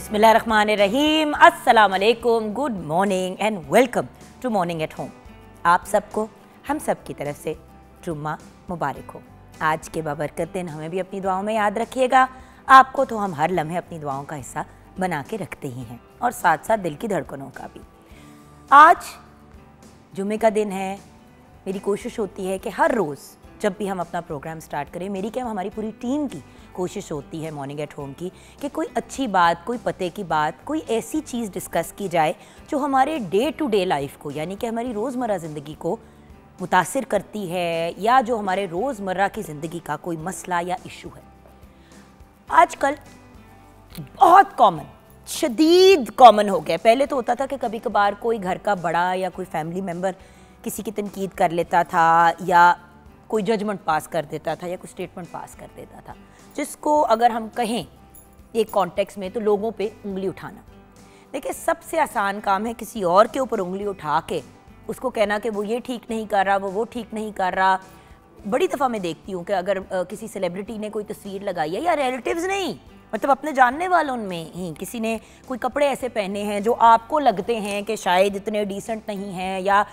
बिस्मिल्लाहिर्रहमानिर्रहीम, अस्सलाम वालेकुम, good morning and welcome to morning at home. आप सबको हम सब की तरफ से जुम्मा मुबारक हो। आज के बाबरकत दिन हमें भी अपनी दुआओं में याद रखिएगा। आपको तो हम हर लम्हे अपनी दुआओं का हिस्सा बना के रखते ही हैं, और साथ साथ दिल की धड़कनों का भी। आज जुम्मे का दिन है। मेरी कोशिश होती है कि हर रोज़ जब भी हम अपना प्रोग्राम स्टार्ट करें, मेरी क्या हमारी पूरी टीम की कोशिश होती है मॉर्निंग एट होम की, कि कोई अच्छी बात, कोई पते की बात, कोई ऐसी चीज़ डिस्कस की जाए जो हमारे डे टू डे लाइफ को, यानी कि हमारी रोज़मर्रा ज़िंदगी को मुतासिर करती है, या जो हमारे रोज़मर्रा की ज़िंदगी का कोई मसला या इशू है। आजकल बहुत कॉमन, शदीद कॉमन हो गया। पहले तो होता था कि कभी कभार कोई घर का बड़ा या कोई फैमिली मेम्बर किसी की तनकीद कर लेता था, या कोई जजमेंट पास कर देता था, या कोई स्टेटमेंट पास कर देता था, जिसको अगर हम कहें एक कॉन्टेक्स्ट में तो लोगों पे उंगली उठाना। देखिए, सबसे आसान काम है किसी और के ऊपर उंगली उठा के उसको कहना कि वो ये ठीक नहीं कर रहा, वो ठीक नहीं कर रहा। बड़ी दफ़ा मैं देखती हूँ कि अगर किसी सेलिब्रिटी ने कोई तस्वीर लगाई है, या रिलेटिव्स नहीं, मतलब अपने जानने वालों में ही किसी ने कोई कपड़े ऐसे पहने हैं जो आपको लगते हैं कि शायद इतने डिसेंट नहीं हैं, या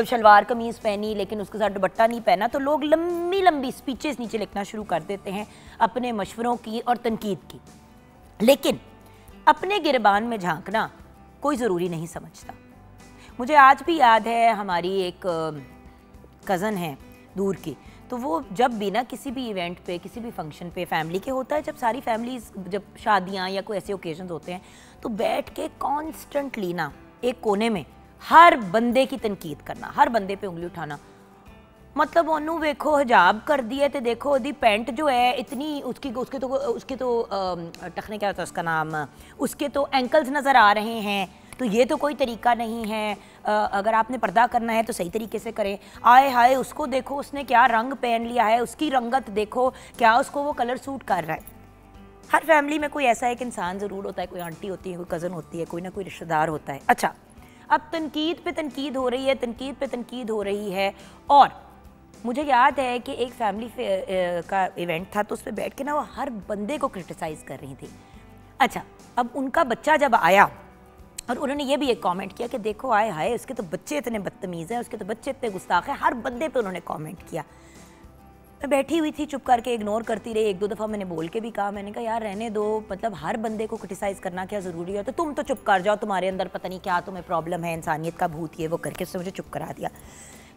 शलवार कमीज़ पहनी लेकिन उसके साथ दुपट्टा नहीं पहना, तो लोग लंबी लंबी स्पीचेस नीचे लिखना शुरू कर देते हैं अपने मशवरों की और तनकीद की। लेकिन अपने गिरबान में झांकना कोई ज़रूरी नहीं समझता। मुझे आज भी याद है, हमारी एक कज़न है दूर की, तो वो जब भी ना किसी भी इवेंट पे, किसी भी फंक्शन पे, फैमिली के होता है, जब सारी फैमिलीज, जब शादियाँ या कोई ऐसे ओकेजन होते हैं, तो बैठ के कॉन्स्टेंटली ना एक कोने में हर बंदे की तनकीद करना, हर बंदे पे उंगली उठाना। मतलब ओनू वेखो हिजाब कर दिया, तो देखो ओदी पैंट जो है इतनी, उसके तो टखने क्या होता है उसका नाम, उसके तो एंकल्स नज़र आ रहे हैं, तो ये तो कोई तरीका नहीं है। अगर आपने पर्दा करना है तो सही तरीके से करें। आए हाय, उसको देखो उसने क्या रंग पहन लिया है, उसकी रंगत देखो, क्या उसको वो कलर सूट कर रहा है। हर फैमिली में कोई ऐसा एक इंसान ज़रूर होता है, कोई आंटी होती है, कोई कज़न होती है, कोई ना कोई रिश्तेदार होता है। अच्छा, अब तनकीद पे तनकीद हो रही है, तनकीद पे तनकीद हो रही है। और मुझे याद है कि एक फैमिली का इवेंट था, तो उस पर बैठ के ना वो हर बंदे को क्रिटिसाइज़ कर रही थी। अच्छा, अब उनका बच्चा जब आया और उन्होंने ये भी एक कमेंट किया कि देखो आए हाय, उसके तो बच्चे इतने बदतमीज़ हैं, उसके तो बच्चे इतने गुस्ताख हैं, हर बंदे पे उन्होंने कमेंट किया। मैं बैठी हुई थी चुप करके, इग्नोर करती रही। एक दो दफ़ा मैंने बोल के भी कहा, मैंने कहा यार रहने दो, मतलब हर बंदे को क्रिटिसाइज़ करना क्या ज़रूरी है, तो तुम तो चुप कर जाओ, तुम्हारे अंदर पता नहीं क्या तुम्हें प्रॉब्लम है, इंसानियत का भूत, ये वो करके उसने मुझे चुप करा दिया।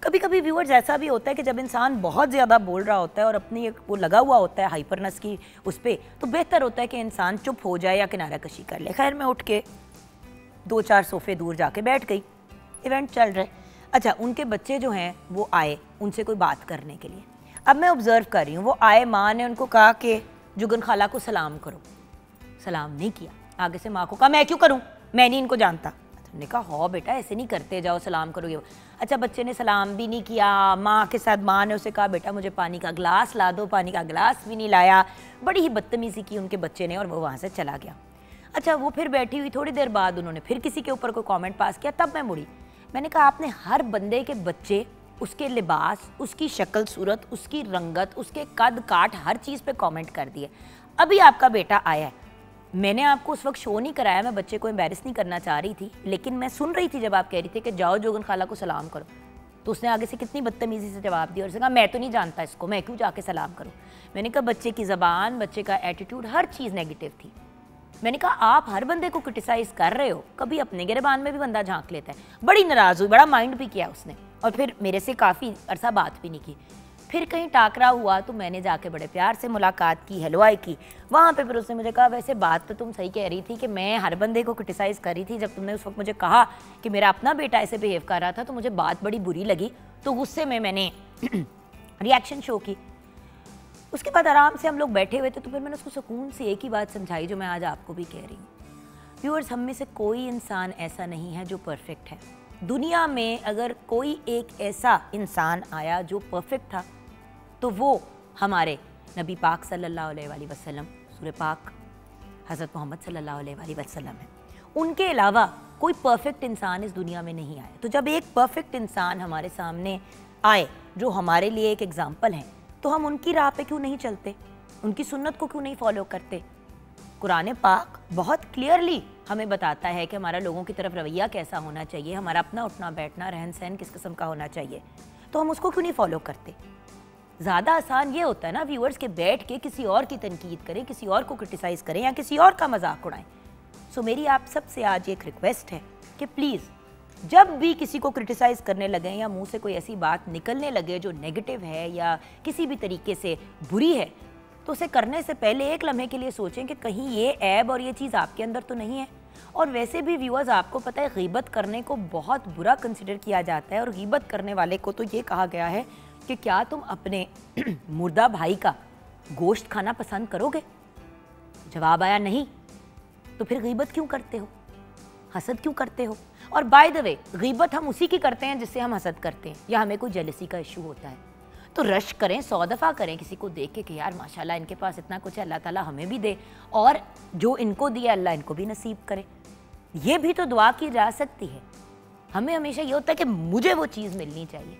कभी कभी व्यूअर्स ऐसा भी होता है कि जब इंसान बहुत ज़्यादा बोल रहा होता है और अपनी वो लगा हुआ होता है हाइपरनेस की उस पर, तो बेहतर होता है कि इंसान चुप हो जाए या किनारा कशी कर ले। खैर, मैं उठ के 2-4 सोफ़े दूर जाके बैठ गई, इवेंट चल रहे। अच्छा, उनके बच्चे जो हैं वो आए उनसे कोई बात करने के लिए। अब मैं ऑब्ज़र्व कर रही हूँ, वो आए, माँ ने उनको कहा कि जुगन खाला को सलाम करो। सलाम नहीं किया। आगे से माँ को कहा मैं क्यों करूँ, मैं नहीं इनको जानता। हमने कहा हाँ बेटा, ऐसे नहीं करते, जाओ सलाम करो ये। अच्छा, बच्चे ने सलाम भी नहीं किया। माँ के साथ माँ ने उसे कहा बेटा मुझे पानी का गिलास ला दो, पानी का गिलास भी नहीं लाया। बड़ी ही बदतमीज़ी की उनके बच्चे ने, और वो वहाँ से चला गया। अच्छा, वो फिर बैठी हुई, थोड़ी देर बाद उन्होंने फिर किसी के ऊपर कोई कमेंट पास किया। तब मैं मुड़ी, मैंने कहा आपने हर बंदे के बच्चे, उसके लिबास, उसकी शक्ल सूरत, उसकी रंगत, उसके कद काट, हर चीज़ पे कमेंट कर दिए। अभी आपका बेटा आया है, मैंने आपको उस वक्त शो नहीं कराया, मैं बच्चे को एम्बैरस नहीं करना चाह रही थी, लेकिन मैं सुन रही थी जब आप कह रही थी कि जाओ जोगन खाला को सलाम करो, तो उसने आगे से कितनी बदतमीज़ी से जवाब दिया, और उसने कहा मैं तो नहीं जानता इसको, मैं क्यों जाके सलाम करूँ। मैंने कहा बच्चे की ज़बान, बच्चे का एटीट्यूड, हर चीज़ नेगेटिव थी। मैंने कहा आप हर बंदे को क्रिटिसाइज़ कर रहे हो, कभी अपने गिरबान में भी बंदा झांक लेता है। बड़ी नाराज़ हुई, बड़ा माइंड भी किया उसने, और फिर मेरे से काफ़ी अरसा बात भी नहीं की। फिर कहीं टाकरा हुआ तो मैंने जाके बड़े प्यार से मुलाकात की, हेलो आई की। वहाँ पे फिर उसने मुझे कहा वैसे बात तो तुम सही कह रही थी कि मैं हर बंदे को क्रिटिसाइज़ कर रही थी, जब तुमने उस वक्त मुझे कहा कि मेरा अपना बेटा ऐसे बिहेव कर रहा था तो मुझे बात बड़ी बुरी लगी, तो गुस्से में मैंने रिएक्शन शो की। उसके बाद आराम से हम लोग बैठे हुए थे, तो फिर मैंने उसको सुकून से एक ही बात समझाई जो मैं आज आपको भी कह रही हूँ। व्यूअर्स, हम में से कोई इंसान ऐसा नहीं है जो परफेक्ट है। दुनिया में अगर कोई एक ऐसा इंसान आया जो परफेक्ट था, तो वो हमारे नबी पाक सल्लल्लाहु अलैहि वसल्लम, सूरे पाक हज़रत मोहम्मद सल्लल्लाहु अलैहि वसल्लम है। उनके अलावा कोई परफेक्ट इंसान इस दुनिया में नहीं आया। तो जब एक परफेक्ट इंसान हमारे सामने आए जो हमारे लिए एक एग्जाम्पल है, तो हम उनकी राह पे क्यों नहीं चलते, उनकी सुन्नत को क्यों नहीं फॉलो करते। कुरान पाक बहुत क्लियरली हमें बताता है कि हमारा लोगों की तरफ रवैया कैसा होना चाहिए, हमारा अपना उठना बैठना रहन सहन किस किस्म का होना चाहिए, तो हम उसको क्यों नहीं फॉलो करते। ज़्यादा आसान ये होता है ना व्यूअर्स के बैठ के किसी और की तनकीद करें, किसी और को क्रिटिसाइज़ करें या किसी और का मजाक उड़ाएं। सो मेरी आप सबसे आज एक रिक्वेस्ट है कि प्लीज़ जब भी किसी को क्रिटिसाइज़ करने लगे या मुंह से कोई ऐसी बात निकलने लगे जो नेगेटिव है या किसी भी तरीके से बुरी है, तो उसे करने से पहले एक लम्हे के लिए सोचें कि कहीं ये ऐब और ये चीज़ आपके अंदर तो नहीं है। और वैसे भी व्यूअर्स आपको पता है गीबत करने को बहुत बुरा कंसिडर किया जाता है और गीबत करने वाले को तो ये कहा गया है कि क्या तुम अपने मुर्दा भाई का गोश्त खाना पसंद करोगे? जवाब आया नहीं, तो फिर गीबत क्यों करते हो, हसद क्यों करते हो? और बाय द वे गीबत हम उसी की करते हैं जिससे हम हसद करते हैं या हमें कोई जेलसी का इशू होता है। तो रश करें, 100 दफ़ा करें किसी को देख के कि यार माशाल्लाह इनके पास इतना कुछ है, अल्लाह ताला हमें भी दे और जो इनको दिया अल्लाह इनको भी नसीब करे। ये भी तो दुआ की जा सकती है। हमें हमेशा ये होता है कि मुझे वो चीज़ मिलनी चाहिए।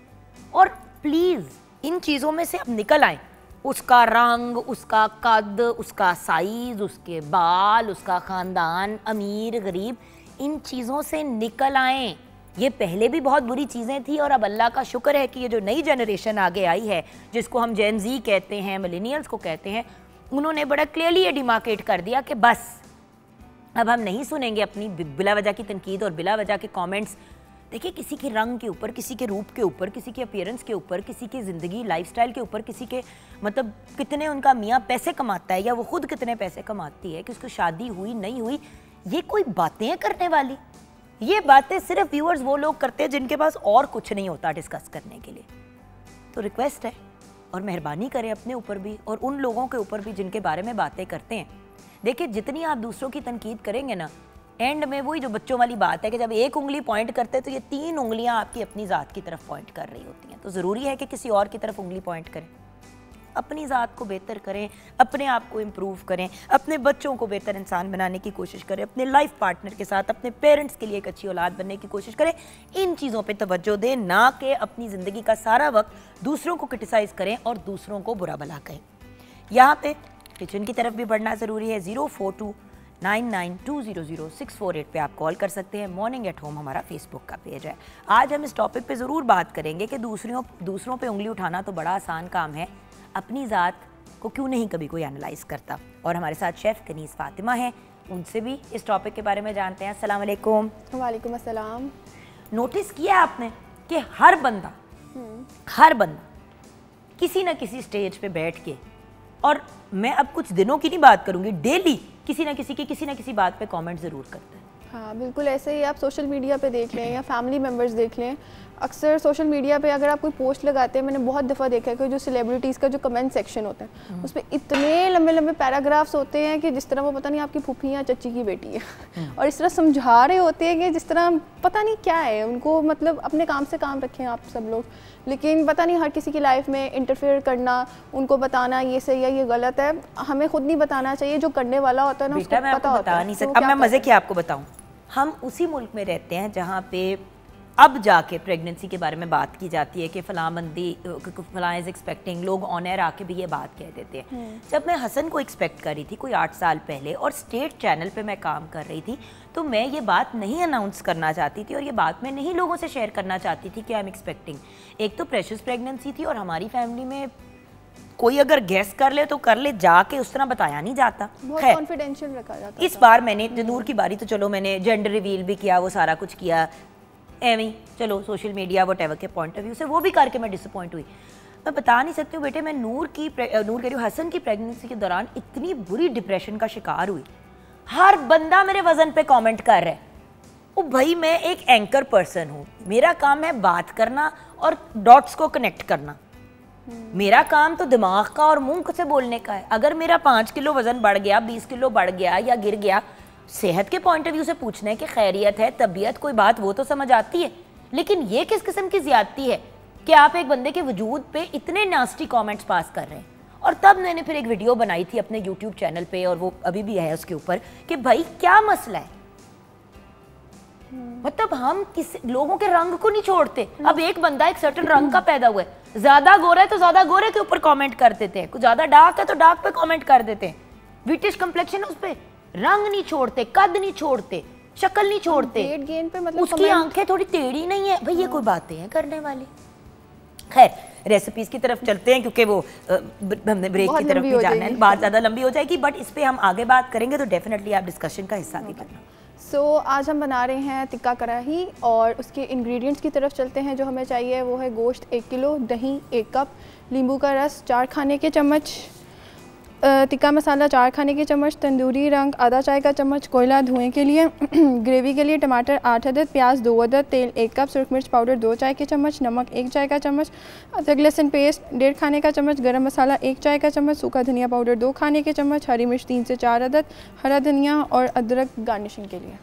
और प्लीज़ इन चीज़ों में से अब निकल आएँ। उसका रंग, उसका कद, उसका साइज़, उसके बाल, उसका ख़ानदान, अमीर गरीब, इन चीज़ों से निकल आएँ। ये पहले भी बहुत बुरी चीज़ें थी और अब अल्लाह का शुक्र है कि ये जो नई जनरेशन आगे आई है जिसको हम जेन ज़ी कहते हैं, मिलेनियल्स को कहते हैं, उन्होंने बड़ा क्लियरली ये डिमार्केट कर दिया कि बस अब हम नहीं सुनेंगे अपनी बिला वजह की तनकीद और बिला वजह के कमेंट्स। देखिए किसी के रंग के ऊपर, किसी के रूप के ऊपर, किसी के अपीयरेंस के ऊपर, किसी की ज़िंदगी लाइफस्टाइल के ऊपर, किसी के मतलब कितने उनका मियाँ पैसे कमाता है या वो खुद कितने पैसे कमाती है, कि उसको शादी हुई नहीं हुई, ये कोई बातें हैं करने वाली? ये बातें सिर्फ व्यूअर्स वो लोग करते हैं जिनके पास और कुछ नहीं होता डिस्कस करने के लिए। तो रिक्वेस्ट है और मेहरबानी करें अपने ऊपर भी और उन लोगों के ऊपर भी जिनके बारे में बातें करते हैं। देखिए जितनी आप दूसरों की तनकीद करेंगे ना, एंड में वही जो बच्चों वाली बात है कि जब एक उंगली पॉइंट करते हैं तो ये 3 उंगलियां आपकी अपनी ज़ात की तरफ पॉइंट कर रही होती हैं। तो ज़रूरी है कि किसी और की तरफ उंगली पॉइंट करें। अपनी ज़ात को बेहतर करें, अपने आप को इम्प्रूव करें, अपने बच्चों को बेहतर इंसान बनाने की कोशिश करें, अपने लाइफ पार्टनर के साथ, अपने पेरेंट्स के लिए एक अच्छी औलाद बनने की कोशिश करें। इन चीज़ों पे तवज्जो दें, ना कि अपनी ज़िंदगी का सारा वक्त दूसरों को क्रिटिसाइज़ करें और दूसरों को बुरा भला कहें। यहाँ पे किचन की तरफ भी बढ़ना ज़रूरी है। 04299200648 पे आप कॉल कर सकते हैं। मॉर्निंग एट होम हमारा फेसबुक का पेज है। आज हम इस टॉपिक पे ज़रूर बात करेंगे कि दूसरों पे उंगली उठाना तो बड़ा आसान काम है, अपनी ज़ात को क्यों नहीं कभी कोई एनालाइज करता। और हमारे साथ शेफ़ कनीज़ फातिमा हैं, उनसे भी इस टॉपिक के बारे में जानते हैं। अस्सलाम वालेकुम। वालेकुम अस्सलाम। नोटिस किया आपने कि हर बंदा किसी न किसी स्टेज पे बैठ के, और मैं अब कुछ दिनों की नहीं बात करूंगी, डेली किसी न किसी बात पे कमेंट ज़रूर करते हैं। हाँ बिल्कुल, ऐसे ही आप सोशल मीडिया पे देख लें या फैमिली मेम्बर्स देख लें। अक्सर सोशल मीडिया पे अगर आप कोई पोस्ट लगाते हैं, मैंने बहुत दफ़ा देखा है कि जो सेलिब्रिटीज़ का जो कमेंट सेक्शन होता है उसमें इतने लंबे लंबे पैराग्राफ्स होते हैं कि जिस तरह वो पता नहीं आपकी फूफी या चची की बेटी है और इस तरह समझा रहे होते हैं कि जिस तरह पता नहीं क्या है उनको, मतलब अपने काम से काम रखें आप सब लोग, लेकिन पता नहीं हर किसी की लाइफ में इंटरफेयर करना, उनको बताना ये सही है ये गलत है, हमें खुद नहीं बताना चाहिए। जो करने वाला होता है ना उसको पता होता है। अब मैं मज़े की आपको बताऊं, हम उसी मुल्क में रहते हैं जहाँ पे अब जाके प्रेगनेंसी के बारे में बात की जाती है कि फलां इज़ एक्सपेक्टिंग, लोग ऑन एयर आके भी ये बात कह देते हैं। जब मैं हसन को एक्सपेक्ट कर रही थी कोई 8 साल पहले और स्टेट चैनल पे मैं काम कर रही थी, तो मैं ये बात नहीं अनाउंस करना चाहती थी और ये बात मैं नहीं लोगों से शेयर करना चाहती थी कि आई एम एक्सपेक्टिंग। एक तो प्रेशियस प्रेगनेंसी थी और हमारी फैमिली में कोई अगर गैस कर ले तो कर ले, जाके उस तरह बताया नहीं जाता, बहुत कॉन्फिडेंशियल रखा जाता। इस बार मैंने नूर की बारी तो चलो मैंने जेंडर रिवील भी किया, वो सारा कुछ किया एवं चलो सोशल मीडिया वटेवर के पॉइंट ऑफ व्यू से वो भी करके मैं डिसअपॉइंट हुई। मैं बता नहीं सकती हूँ बेटे, मैं नूर कह रही हूँ हसन की प्रेगनेंसी के दौरान इतनी बुरी डिप्रेशन का शिकार हुई। हर बंदा मेरे वजन पे कमेंट कर रहा है। ओ भाई मैं एक एंकर पर्सन हूँ, मेरा काम है बात करना और डॉट्स को कनेक्ट करना। मेरा काम तो दिमाग का और मुंह से बोलने का है। अगर मेरा 5 किलो वजन बढ़ गया, 20 किलो बढ़ गया या गिर गया, सेहत के पॉइंट ऑफ व्यू से पूछना है कि खैरियत है, तबीयत, कोई बात, वो तो समझ आती है। लेकिन ये किस किस्म की ज्यादती है कि आप एक बंदे के वजूद पे इतने नास्टी कमेंट्स पास कर रहे हैं। और तब मैंने फिर एक वीडियो बनाई थी अपने यूट्यूब चैनल पे और वो अभी भी है उसके ऊपर कि भाई क्या मसला है। मतलब हम किस लोगों के रंग को नहीं छोड़ते। अब एक बंदा एक सर्टेन रंग का पैदा हुआ है, ज्यादा गोरा है तो ज्यादा गोरे के ऊपर कमेंट कर देते हैं, कुछ ज्यादा डार्क है तो डार्क पे कमेंट कर देते हैं, ब्रिटिश कंप्लेक्शन है उस पे रंग नहीं छोड़ते, कद नहीं छोड़ते, शक्ल नहीं छोड़ते, वेट गेन पे मतलब उसकी आंखें थोड़ी टेढ़ी नहीं है भाई, ये कोई बातें हैं करने वाली। खैर रेसिपीज की तरफ चलते हैं क्योंकि वो हमने ब्रेक की तरफ भी जाना है, बात ज़्यादा लंबी हो जाएगी, बट इस पे हम आगे बात करेंगे तो डेफिनेटली आप डिस्कशन का हिस्सा भी करना। सो आज हम बना रहे हैं टिक्का कढ़ाई और उसके इंग्रेडिएंट्स की तरफ चलते हैं। जो हमें चाहिए वो है गोश्त 1 किलो, दही 1 कप, नींबू का रस 4 खाने के चम्मच, टिक्का मसाला 4 खाने के चम्मच, तंदूरी रंग आधा चाय का चम्मच, कोयला धुएं के लिए, ग्रेवी के लिए टमाटर 8 अदद, प्याज 2 अदद, तेल 1 कप, सुरख मिर्च पाउडर 2 चाय के चम्मच, नमक 1 चाय का चम्मच, अदरक लहसुन पेस्ट 1.5 खाने का चम्मच, गरम मसाला 1 चाय का चम्मच, सूखा धनिया पाउडर 2 खाने के चम्मच, हरी मिर्च 3 से 4 अदद, हरा धनिया और अदरक गार्निशिंग के लिए।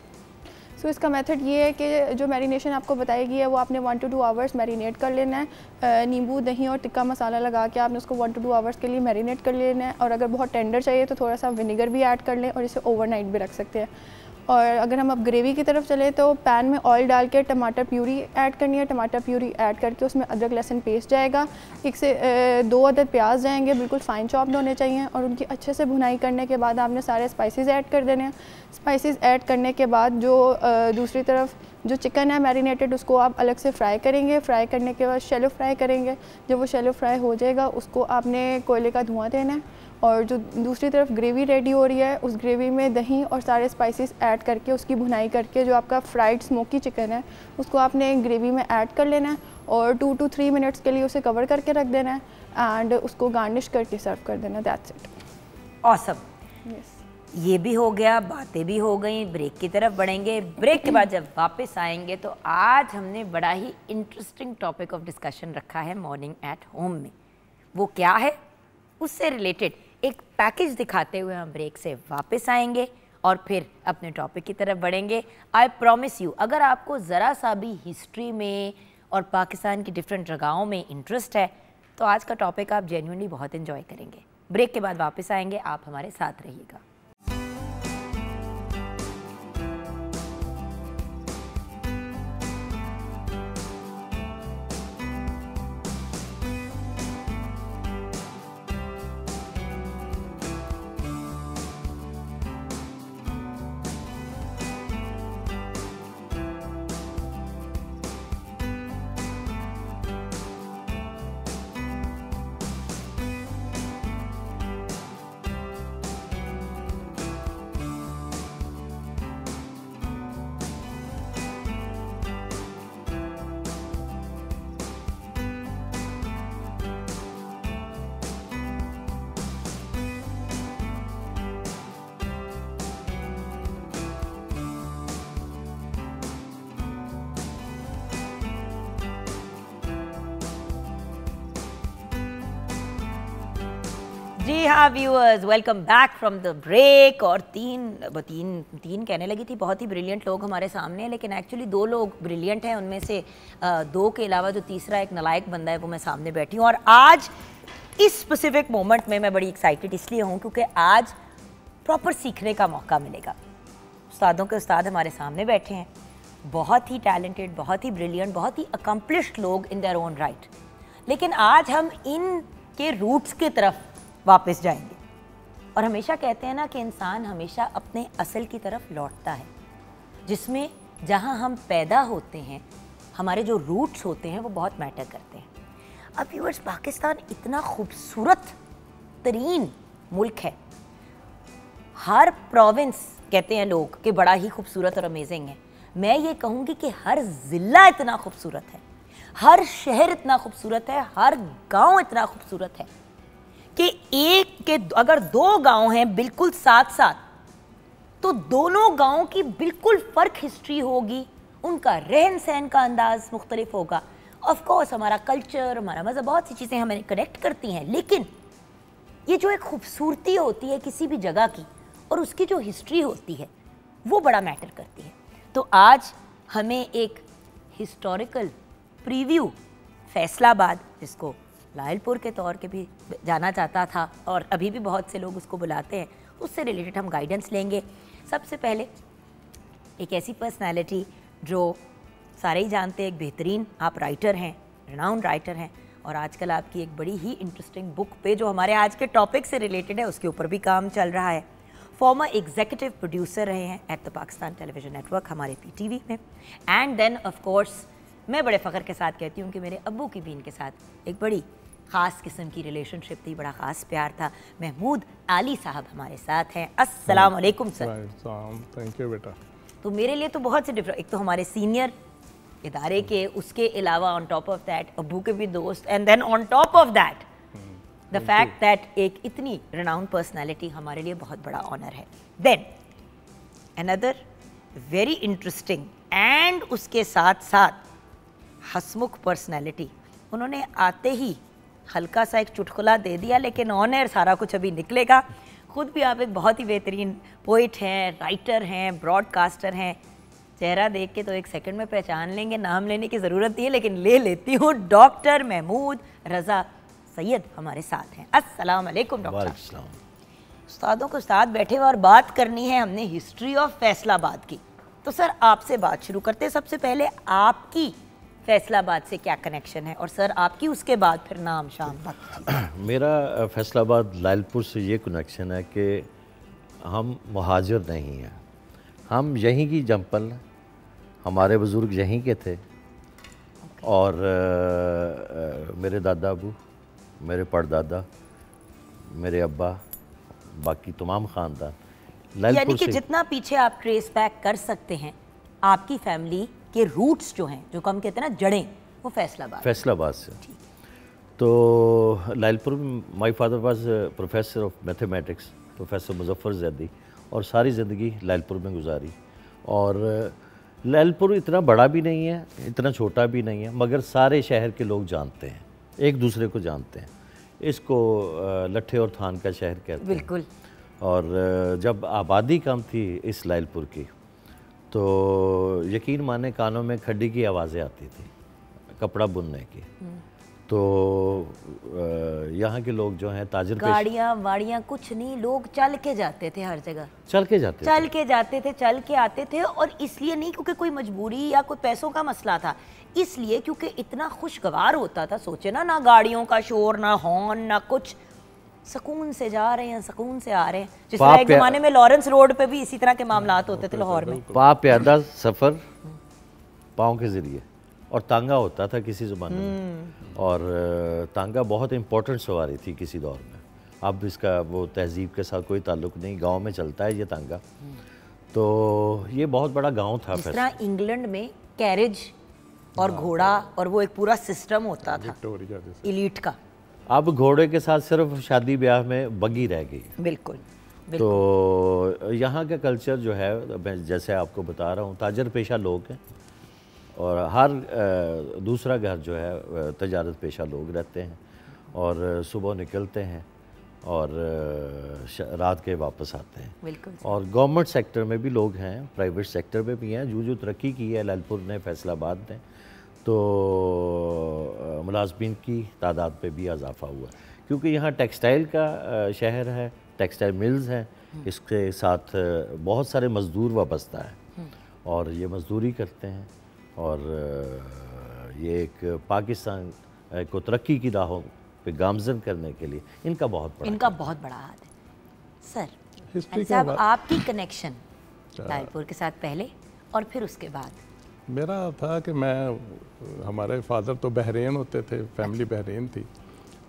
सो इसका मेथड ये है कि जो मैरिनेशन आपको बताएगी है वो आपने 1 to 2 आवर्स मैरिनेट कर लेना है। नींबू, दही और टिक्का मसाला लगा के आपने उसको 1 to 2 आवर्स के लिए मैरिनेट कर लेना है। और अगर बहुत टेंडर चाहिए तो थोड़ा सा विनेगर भी ऐड कर लें और इसे ओवरनाइट भी रख सकते हैं। और अगर हम अब ग्रेवी की तरफ चले तो पैन में ऑयल डाल के टमाटर प्यूरी ऐड करनी है। टमाटर प्यूरी ऐड करके उसमें अदरक लहसुन पेस्ट जाएगा, 1 से 2 अदद प्याज जाएंगे, बिल्कुल फाइन चॉप्ड होने चाहिए। और उनकी अच्छे से भुनाई करने के बाद आपने सारे स्पाइसेस ऐड कर देने हैं। स्पाइसेस ऐड करने के बाद जो दूसरी तरफ जो चिकन है मैरिनेटेड उसको आप अलग से फ्राई करेंगे। फ्राई करने के बाद शैलो फ्राई करेंगे। जब वो शैलो फ्राई हो जाएगा उसको आपने कोयले का धुआं देना है। और जो दूसरी तरफ ग्रेवी रेडी हो रही है उस ग्रेवी में दही और सारे स्पाइसेस ऐड करके उसकी भुनाई करके जो आपका फ्राइड स्मोकी चिकन है उसको आपने ग्रेवी में ऐड कर लेना है और 2 to 3 मिनट्स के लिए उसे कवर करके रख देना है एंड उसको गार्निश करके सर्व कर देना। That's it. ऑसम। ये भी हो गया, बातें भी हो गई, ब्रेक की तरफ बढ़ेंगे। ब्रेक के बाद जब वापस आएंगे तो आज हमने बड़ा ही इंटरेस्टिंग टॉपिक ऑफ डिस्कशन रखा है मॉर्निंग एट होम में। वो क्या है, उससे रिलेटेड एक पैकेज दिखाते हुए हम ब्रेक से वापस आएंगे और फिर अपने टॉपिक की तरफ बढ़ेंगे। आई प्रॉमिस यू, अगर आपको ज़रा सा भी हिस्ट्री में और पाकिस्तान की डिफरेंट जगहों में इंटरेस्ट है तो आज का टॉपिक आप जेन्युइनली बहुत इन्जॉय करेंगे। ब्रेक के बाद वापस आएंगे, आप हमारे साथ रहिएगा। जी हाँ viewers, welcome back from the break. और तीन कहने लगी थी, बहुत ही ब्रिलियंट लोग हमारे सामने हैं, लेकिन एक्चुअली 2 लोग ब्रिलियंट हैं, उनमें से 2 के अलावा जो तीसरा एक नालायक बंदा है वो मैं सामने बैठी हूँ। और आज इस स्पेसिफिक मोमेंट में मैं बड़ी एक्साइटेड इसलिए हूँ क्योंकि आज प्रॉपर सीखने का मौका मिलेगा। उस्तादों के उस्ताद हमारे सामने बैठे हैं, बहुत ही टैलेंटेड, बहुत ही ब्रिलियंट, बहुत ही अकम्पलिश्ड लोग इन देयर ओन राइट। लेकिन आज हम इनके रूट्स की तरफ वापस जाएंगे। और हमेशा कहते हैं ना कि इंसान हमेशा अपने असल की तरफ लौटता है, जिसमें जहां हम पैदा होते हैं, हमारे जो रूट्स होते हैं वो बहुत मैटर करते हैं। अब व्यूअर्स, पाकिस्तान इतना खूबसूरत तरीन मुल्क है। हर प्रोविंस कहते हैं लोग कि बड़ा ही खूबसूरत और अमेजिंग है। मैं ये कहूँगी कि हर ज़िला इतना खूबसूरत है, हर शहर इतना खूबसूरत है, हर गाँव इतना खूबसूरत है कि एक के अगर 2 गांव हैं बिल्कुल साथ साथ तो दोनों गांवों की बिल्कुल फ़र्क हिस्ट्री होगी, उनका रहन सहन का अंदाज मुख्तलिफ होगा। ऑफ कोर्स हमारा कल्चर, हमारा मज़हब, बहुत सी चीज़ें हमें कनेक्ट करती हैं, लेकिन ये जो एक खूबसूरती होती है किसी भी जगह की और उसकी जो हिस्ट्री होती है वो बड़ा मैटर करती है। तो आज हमें एक हिस्टोरिकल प्रीव्यू फैसलाबाद, जिसको लायलपुर के तौर के भी जाना जाता था और अभी भी बहुत से लोग उसको बुलाते हैं, उससे रिलेटेड हम गाइडेंस लेंगे। सबसे पहले एक ऐसी पर्सनालिटी जो सारे ही जानते हैं, एक बेहतरीन आप राइटर हैं, रिनाउंड राइटर हैं, और आजकल आपकी एक बड़ी ही इंटरेस्टिंग बुक पे जो हमारे आज के टॉपिक से रिलेटेड है उसके ऊपर भी काम चल रहा है। फॉर्मर एग्जीक्यूटिव प्रोड्यूसर रहे हैं at the Pakistan television network, हमारे PTV में। एंड देन ऑफ कोर्स मैं बड़े फ़ख्र के साथ कहती हूँ कि मेरे अब्बू की भी इनके साथ एक बड़ी ख़ास किस्म की रिलेशनशिप थी, बड़ा ख़ास प्यार था। महमूद आली साहब हमारे साथ हैं। अस्सलाम वालेकुम सर। थैंक यू बेटा। तो मेरे लिए तो बहुत से डिफरेंट, एक तो हमारे सीनियर इदारे के, उसके अलावा ऑन टॉप ऑफ दैट अब्बू के भी दोस्त, and then on top of that the fact that एक इतनी रिनाउंड पर्सनैलिटी हमारे लिए बहुत बड़ा ऑनर है। Then another very interesting and उसके साथ साथ हसमुख पर्सनैलिटी। उन्होंने आते ही हल्का सा एक चुटकुला दे दिया, लेकिन ऑन एयर सारा कुछ अभी निकलेगा। खुद भी आप एक बहुत ही बेहतरीन पोइट हैं, राइटर हैं, ब्रॉडकास्टर हैं। चेहरा देख के तो एक सेकंड में पहचान लेंगे, नाम लेने की ज़रूरत नहीं है, लेकिन ले लेती हूँ। डॉक्टर महमूद रज़ा सैयद हमारे साथ हैं। अस्सलाम वालेकुम डॉक्टर। उस्तादों के साथ बैठे हुए और बात करनी है हमने हिस्ट्री ऑफ फैसलाबाद की। तो सर आपसे बात शुरू करते हैं। सबसे पहले आपकी फैसलाबाद से क्या कनेक्शन है, और सर आपकी उसके बाद फिर नाम शाम तक। मेरा फैसलाबाद लायलपुर से ये कनेक्शन है कि हम मुहाजिर नहीं हैं, हम यहीं की जंपल, हमारे बुज़ुर्ग यहीं के थे। और मेरे दादा अबू, मेरे परदादा, मेरे अब्बा, बाकी तमाम ख़ानदान यानी कि जितना पीछे आप ट्रेस बैक कर सकते हैं आपकी फैमिली के रूट्स जो हैं, जो हम कहते हैं ना जड़ें, वो फैसलाबाद से। तो लायलपुर में my father was professor of mathematics, professor Muzaffar Zaidi, और सारी ज़िंदगी लायलपुर में गुजारी। और लायलपुर इतना बड़ा भी नहीं है, इतना छोटा भी नहीं है, मगर सारे शहर के लोग जानते हैं, एक दूसरे को जानते हैं। इसको लट्ठे और थान का शहर कहते हैं। बिल्कुल। और जब आबादी कम थी इस लायलपुर की, तो यकीन माने कानों में खड्डी की आवाज़ें आती थी कपड़ा बुनने की। तो यहाँ के लोग जो हैं ताजर, गाड़ियाँ वाड़ियाँ कुछ नहीं, लोग चल के जाते थे हर जगह, चल के जाते थे, चल के आते थे। और इसलिए नहीं क्योंकि कोई मजबूरी या कोई पैसों का मसला था, इसलिए क्योंकि इतना खुशगवार होता था। सोचे ना गाड़ियों का शोर, ना हॉर्न, ना कुछ, सुकून से जा रहे हैं, सुकून से आ रहे हैं। जिस तरह एक ज़माने में लॉरेंस रोड पे भी इसी तरह के मामलात होते थे लाहौर में। प्यादा सफ़र पाँव के ज़रिए, और तांगा होता था किसी ज़माने में, और तांगा बहुत इम्पोर्टेंट सवारी थी किसी दौर में। अब इसका वो तहजीब के साथ कोई ताल्लुक़ नहीं, गांव में चलता है ये तांगा। तो ये बहुत बड़ा गांव था। जिस तरह इंग्लैंड में कैरेज और घोड़ा और वो एक पूरा सिस्टम होता था इलीट का, अब घोड़े के साथ सिर्फ शादी ब्याह में बग्गी रह गई। बिल्कुल। तो यहाँ का कल्चर जो है, मैं जैसे आपको बता रहा हूँ, ताजर पेशा लोग हैं, और हर दूसरा घर जो है तजारत पेशा लोग रहते हैं, और सुबह निकलते हैं और रात के वापस आते हैं। बिल्कुल। और गवर्नमेंट सेक्टर में भी लोग हैं, प्राइवेट सेक्टर में भी हैं। जो तरक्की की है लायलपुर ने, फैसलाबाद ने, तो मुलाजमीन की तादाद पे भी इजाफा हुआ, क्योंकि यहाँ टेक्सटाइल का शहर है, टेक्सटाइल मिल्स हैं, इसके साथ बहुत सारे मज़दूर वाबस्ता है, और ये मज़दूरी करते हैं। और ये एक पाकिस्तान को तरक्की की राहों पे गामज़न करने के लिए इनका बहुत बड़ा हाथ है। सर साहब, आपकी कनेक्शन लायलपुर के साथ पहले और फिर उसके बाद? मेरा था कि मैं, हमारे फादर तो बहरीन होते थे, फैमिली बहरीन थी।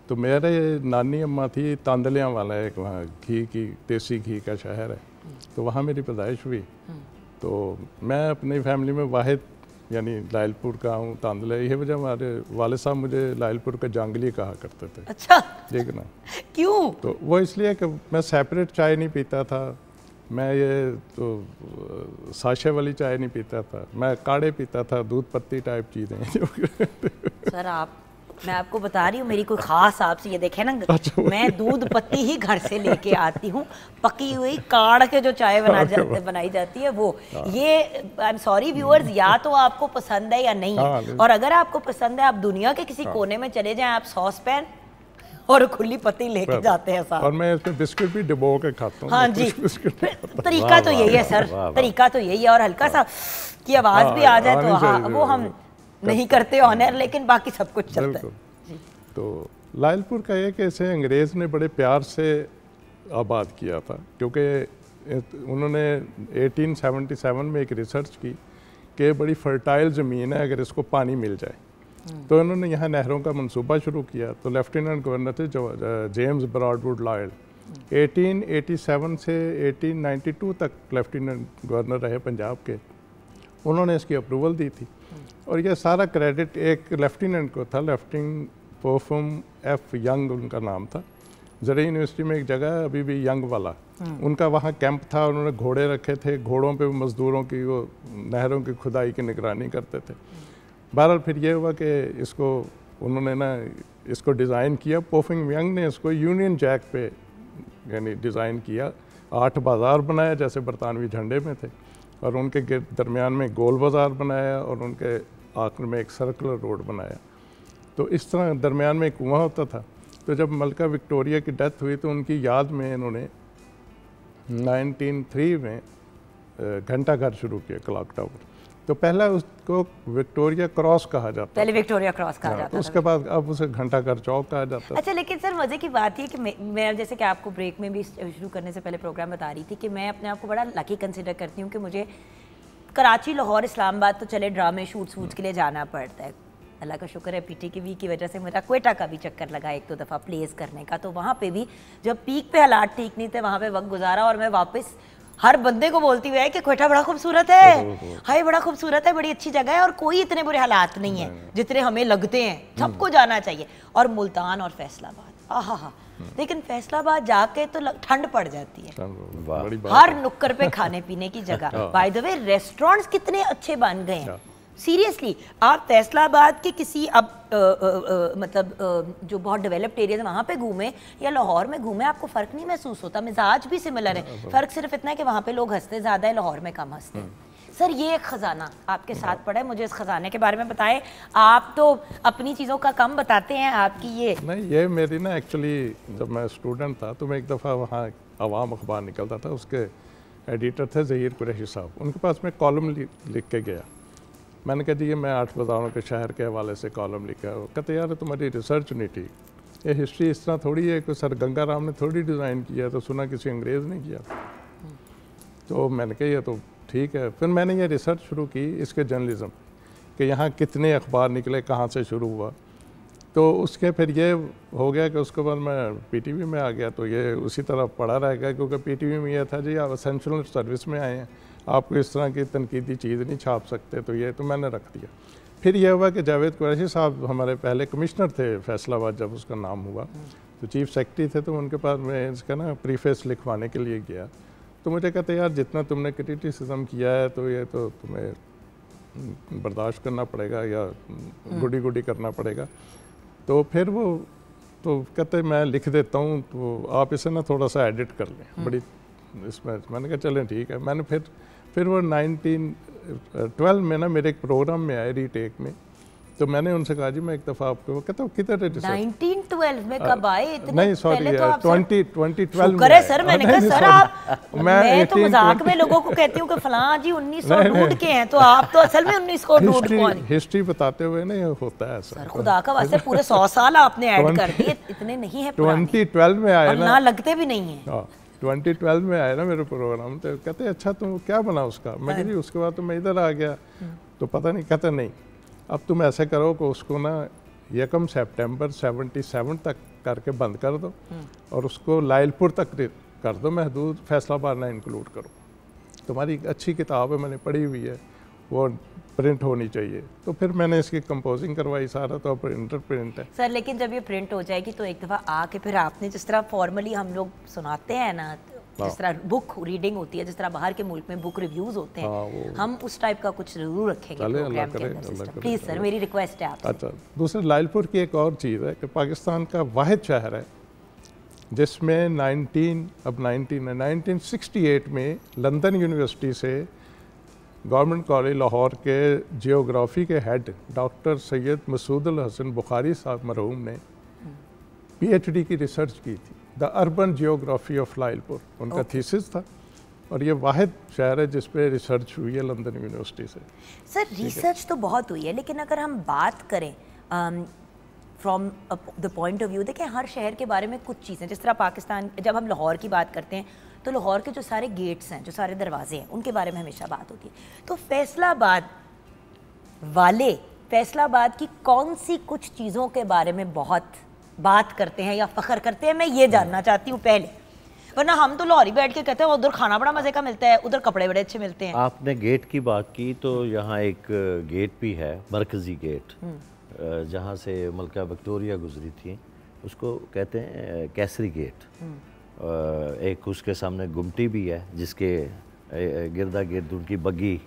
तो मेरे नानी अम्मा थी तांदलियाँ वाला, एक वहाँ घी की, देसी घी का शहर है, तो वहाँ मेरी पैदाइश हुई। तो मैं अपनी फैमिली में वाहिद यानी लायलपुर का हूँ, तांदले। यही वजह हमारे वाले साहब मुझे लायलपुर का जांगली कहा करते थे। अच्छा, ठीक ना? क्यों? तो वो इसलिए कि मैं सेपरेट चाय नहीं पीता था, मैं ये तो साशे वाली चाय नहीं पीता था, मैं काढ़े पीता था, दूध पत्ती टाइप चीज़ें। सर मैं आपको बता रही हूँ, मेरी कोई ख़ास आपसे ये देखे ना, मैं दूध पत्ती ही घर से लेके आती हूँ, पकी हुई काढ़ के जो चाय बनाई जाती है वो। ये आई एम सॉरी व्यूअर्स, या तो आपको पसंद है या नहीं है, और अगर आपको पसंद है, आप दुनिया के किसी कोने में चले जाएं, आप सॉस पैन और खुली पत्ती लेके जाते हैं साथ, और मैं इसमें बिस्किट भी डुबो के खाता हूँ। हाँ जी, तरीका तो यही है सर, तरीका तो यही है। और हल्का सा की आवाज़ भी आ जाए तो हाँ, वो हम नहीं करते ऑनर, लेकिन बाकी सब कुछ चलता है। तो लायलपुर का एक ऐसे अंग्रेज़ ने बड़े प्यार से आबाद किया था, क्योंकि उन्होंने 1877 में एक रिसर्च की कि बड़ी फर्टाइल ज़मीन है अगर इसको पानी मिल जाए, तो उन्होंने यहाँ नहरों का मंसूबा शुरू किया। तो लेफ्टिनेंट गवर्नर थे जेम्स ब्रॉडवुड लॉयल, 1887 से 1892 तक लेफ्टिनेंट गवर्नर रहे पंजाब के। उन्होंने इसकी अप्रूवल दी थी और ये सारा क्रेडिट एक लेफ्टिनेंट को था, लेफ्टिनेंट पोफम एफ यंग उनका नाम था। ज़रिया यूनिवर्सिटी में एक जगह है अभी भी यंग वाला, उनका वहाँ कैंप था। उन्होंने घोड़े रखे थे, घोड़ों पे मज़दूरों की वो नहरों की खुदाई की निगरानी करते थे। बहरहाल फिर ये हुआ कि इसको उन्होंने ना इसको डिज़ाइन किया, पोफिंग यंग ने इसको यूनियन जैक पे यानी डिज़ाइन किया। 8 बाज़ार बनाया जैसे बरतानवी झंडे में थे, और उनके दरमियान में गोल बाज़ार बनाया और उनके आखिर में एक सर्कुलर रोड बनाया। तो इस तरह दरमियान में एक कुआं होता था। तो जब मलका विक्टोरिया की डेथ हुई तो उनकी याद में इन्होंने 1903 में घंटा घर शुरू किया, क्लॉक टावर। तो पहला उसको विक्टोरिया क्रॉस कहा जाता था, पहले विक्टोरिया क्रॉस कहा जाता था, उसके बाद अब उसे घंटा घर चौक कहा जाता है। अच्छा, लेकिन सर मज़े की बात है कि मैं जैसे कि आपको ब्रेक में भी शुरू करने से पहले प्रोग्राम बता रही थी कि मैं अपने आप को बड़ा लकी कंसिडर करती हूँ कि मुझे कराची, लाहौर, इस्लामाबाद तो चले ड्रामे शूट्स के लिए जाना पड़ता है। अल्लाह का शुक्र है PTV की वजह से मेरा क्वेटा का भी चक्कर लगा 1-2 दफ़ा प्लेस करने का। तो वहाँ पे भी जब पीक पे हालात ठीक नहीं थे वहाँ पे वक्त गुजारा, और मैं वापस हर बंदे को बोलती हुई है कि क्वेटा बड़ा खूबसूरत है, हाय बड़ा खूबसूरत है, बड़ी अच्छी जगह है, और कोई इतने बुरे हालात नहीं है जितने हमें लगते हैं। सबको जाना चाहिए। और मुल्तान और फैसलाबाद, आहा, लेकिन फैसलाबाद जाके तो ठंड पड़ जाती है। हर नुक्कड़ पे खाने पीने की जगह। बाय द वे रेस्टोरेंट्स कितने अच्छे बन गए हैं, सीरियसली। आप फैसलाबाद के किसी मतलब जो बहुत डेवलप्ड एरिया है वहाँ पे घूमे या लाहौर में घूमे, आपको फ़र्क नहीं महसूस होता। मिजाज भी सिमिलर है, फ़र्क सिर्फ इतना है कि वहाँ पे लोग हंसते ज़्यादा है, लाहौर में कम हंसते हैं। सर ये एक ख़जाना आपके साथ पड़ा है, मुझे इस ख़जाने के बारे में बताएं। आप तो अपनी चीज़ों का कम बताते हैं, आपकी ये नहीं, ये मेरी ना एक्चुअली जब मैं स्टूडेंट था तो मैं एक दफ़ा वहाँ अवाम अखबार निकलता था, उसके एडिटर थे ज़हीर कुरैशी साहब। उनके पास मैं कॉलम लिख के गया। मैंने कहा जी ये मैं 8 बाज़ारों के शहर के हवाले से कॉलम लिखा है। कहते यार तुम्हारी रिसर्च नहीं ठीक, ये हिस्ट्री इस तरह थोड़ी है कि सर गंगा राम ने थोड़ी डिज़ाइन किया, तो सुना किसी अंग्रेज़ ने किया। तो मैंने कहा ये तो ठीक है। फिर मैंने ये रिसर्च शुरू की इसके जर्नलिज़म कि यहाँ कितने अखबार निकले, कहाँ से शुरू हुआ। तो उसके फिर ये हो गया कि उसके बाद मैं PTV में आ गया, तो ये उसी तरह पड़ा रह गया, क्योंकि PTV में ये था जी आप एसेंशियल सर्विस में आए हैं, आपको इस तरह की तनकीदी चीज़ नहीं छाप सकते, तो ये तो मैंने रख दिया। फिर यह हुआ कि जावेद कुरैशी साहब हमारे पहले कमिश्नर थे फैसलाबाद, जब उसका नाम हुआ तो चीफ सेक्रेटरी थे, तो उनके पास मैं इसका ना प्रीफेस लिखवाने के लिए गया। तो मुझे कहते यार जितना तुमने क्रिटिसिज्म किया है तो ये तो तुम्हें बर्दाश्त करना पड़ेगा या गुडी करना पड़ेगा। तो फिर वो तो कहते मैं लिख देता हूँ, तो आप इसे ना थोड़ा सा एडिट कर लें बड़ी इसमें। मैंने कहा चलें ठीक है। मैंने फिर वो 1912 में ना मेरे एक प्रोग्राम में आए रीटेक में, तो मैंने उनसे कहा जी मैं एक दफ़ा आपको, कहते किधर है 1912 में कब आए? इतने नहीं सॉरी 2012 में है सर। मैंने कहा सर आप मैं तो मजाक में लोगों को कहती हूँ कि फलां जी 1900 के हैं, तो आप तो असल में 1900 हिस्ट्री बताते हुए नहीं होता है सर। खुदा का वास्ते पूरे 100 साल आपने ऐड कर दिए, इतने नहीं है। 2012 में आए ना, लगते भी नहीं है। 2012 में आया ना मेरे प्रोग्राम, तो कहते अच्छा तुम क्या बना उसका? मैं कह जी उसके बाद तो मैं इधर आ गया, तो पता नहीं। कहते नहीं अब तुम ऐसे करो कि उसको ना 1 सितंबर 77 तक करके बंद कर दो और उसको लाइलपुर तक कर दो, महदूद फैसलाबाद ना इंक्लूड करो। तुम्हारी अच्छी किताब है, मैंने पढ़ी हुई है, वो प्रिंट होनी चाहिए। तो फिर मैंने इसकी कंपोजिंग करवाई, सारा तो प्रिंटर प्रिंट है सर। लेकिन जब ये प्रिंट हो जाएगी तो एक दफ़ा आके फिर आपने जिस तरह फॉर्मली हम लोग सुनाते हैं ना, जिस तरह बुक रीडिंग होती है, जिस तरह बाहर के मुल्क में बुक रिव्यूज़ होते हैं, हम उस टाइप का कुछ जरूर रखेंगे प्रोग्राम के अंदर। प्लीज़ सर, मेरी रिक्वेस्ट है आपसे। अच्छा, दूसरे लाइलपुर की एक और चीज़ है कि पाकिस्तान का वाहिद शहर है जिसमें 1968 में लंदन यूनिवर्सिटी से गवर्नमेंट कॉलेज लाहौर के जियोग्राफी के हेड डॉक्टर सैयद मसूद हसन बुखारी साहब मरहूम ने PhD की रिसर्च की थी, the urban geography of Lyallpur उनका थीसिस था। और ये वाहिद शहर है जिस पे रिसर्च हुई है लंदन यूनिवर्सिटी से। सर रिसर्च तो बहुत हुई है, लेकिन अगर हम बात करें from the point of view, देखें हर शहर के बारे में कुछ चीज़ें, जिस तरह पाकिस्तान, जब हम लाहौर की बात करते हैं तो लाहौर के जो सारे गेट्स हैं, जो सारे दरवाजे हैं, उनके बारे में हमेशा बात होती है। तो फैसलाबाद वाले फैसलाबाद की कौन सी कुछ चीज़ों के बारे में बहुत बात करते हैं या फ़ख्र करते हैं, मैं ये जानना चाहती हूँ पहले, वरना हम तो लाहौरी बैठ के कहते हैं उधर खाना बड़ा मज़े का मिलता है, उधर कपड़े बड़े अच्छे मिलते हैं। आपने गेट की बात की तो यहाँ एक गेट भी है, मरकज़ी गेट, जहाँ से मलका विक्टोरिया गुजरी थी, उसको कहते हैं कैसरी गेट। एक उसके सामने गुमटी भी है जिसके गिरदा गिर्द उनकी बग्गी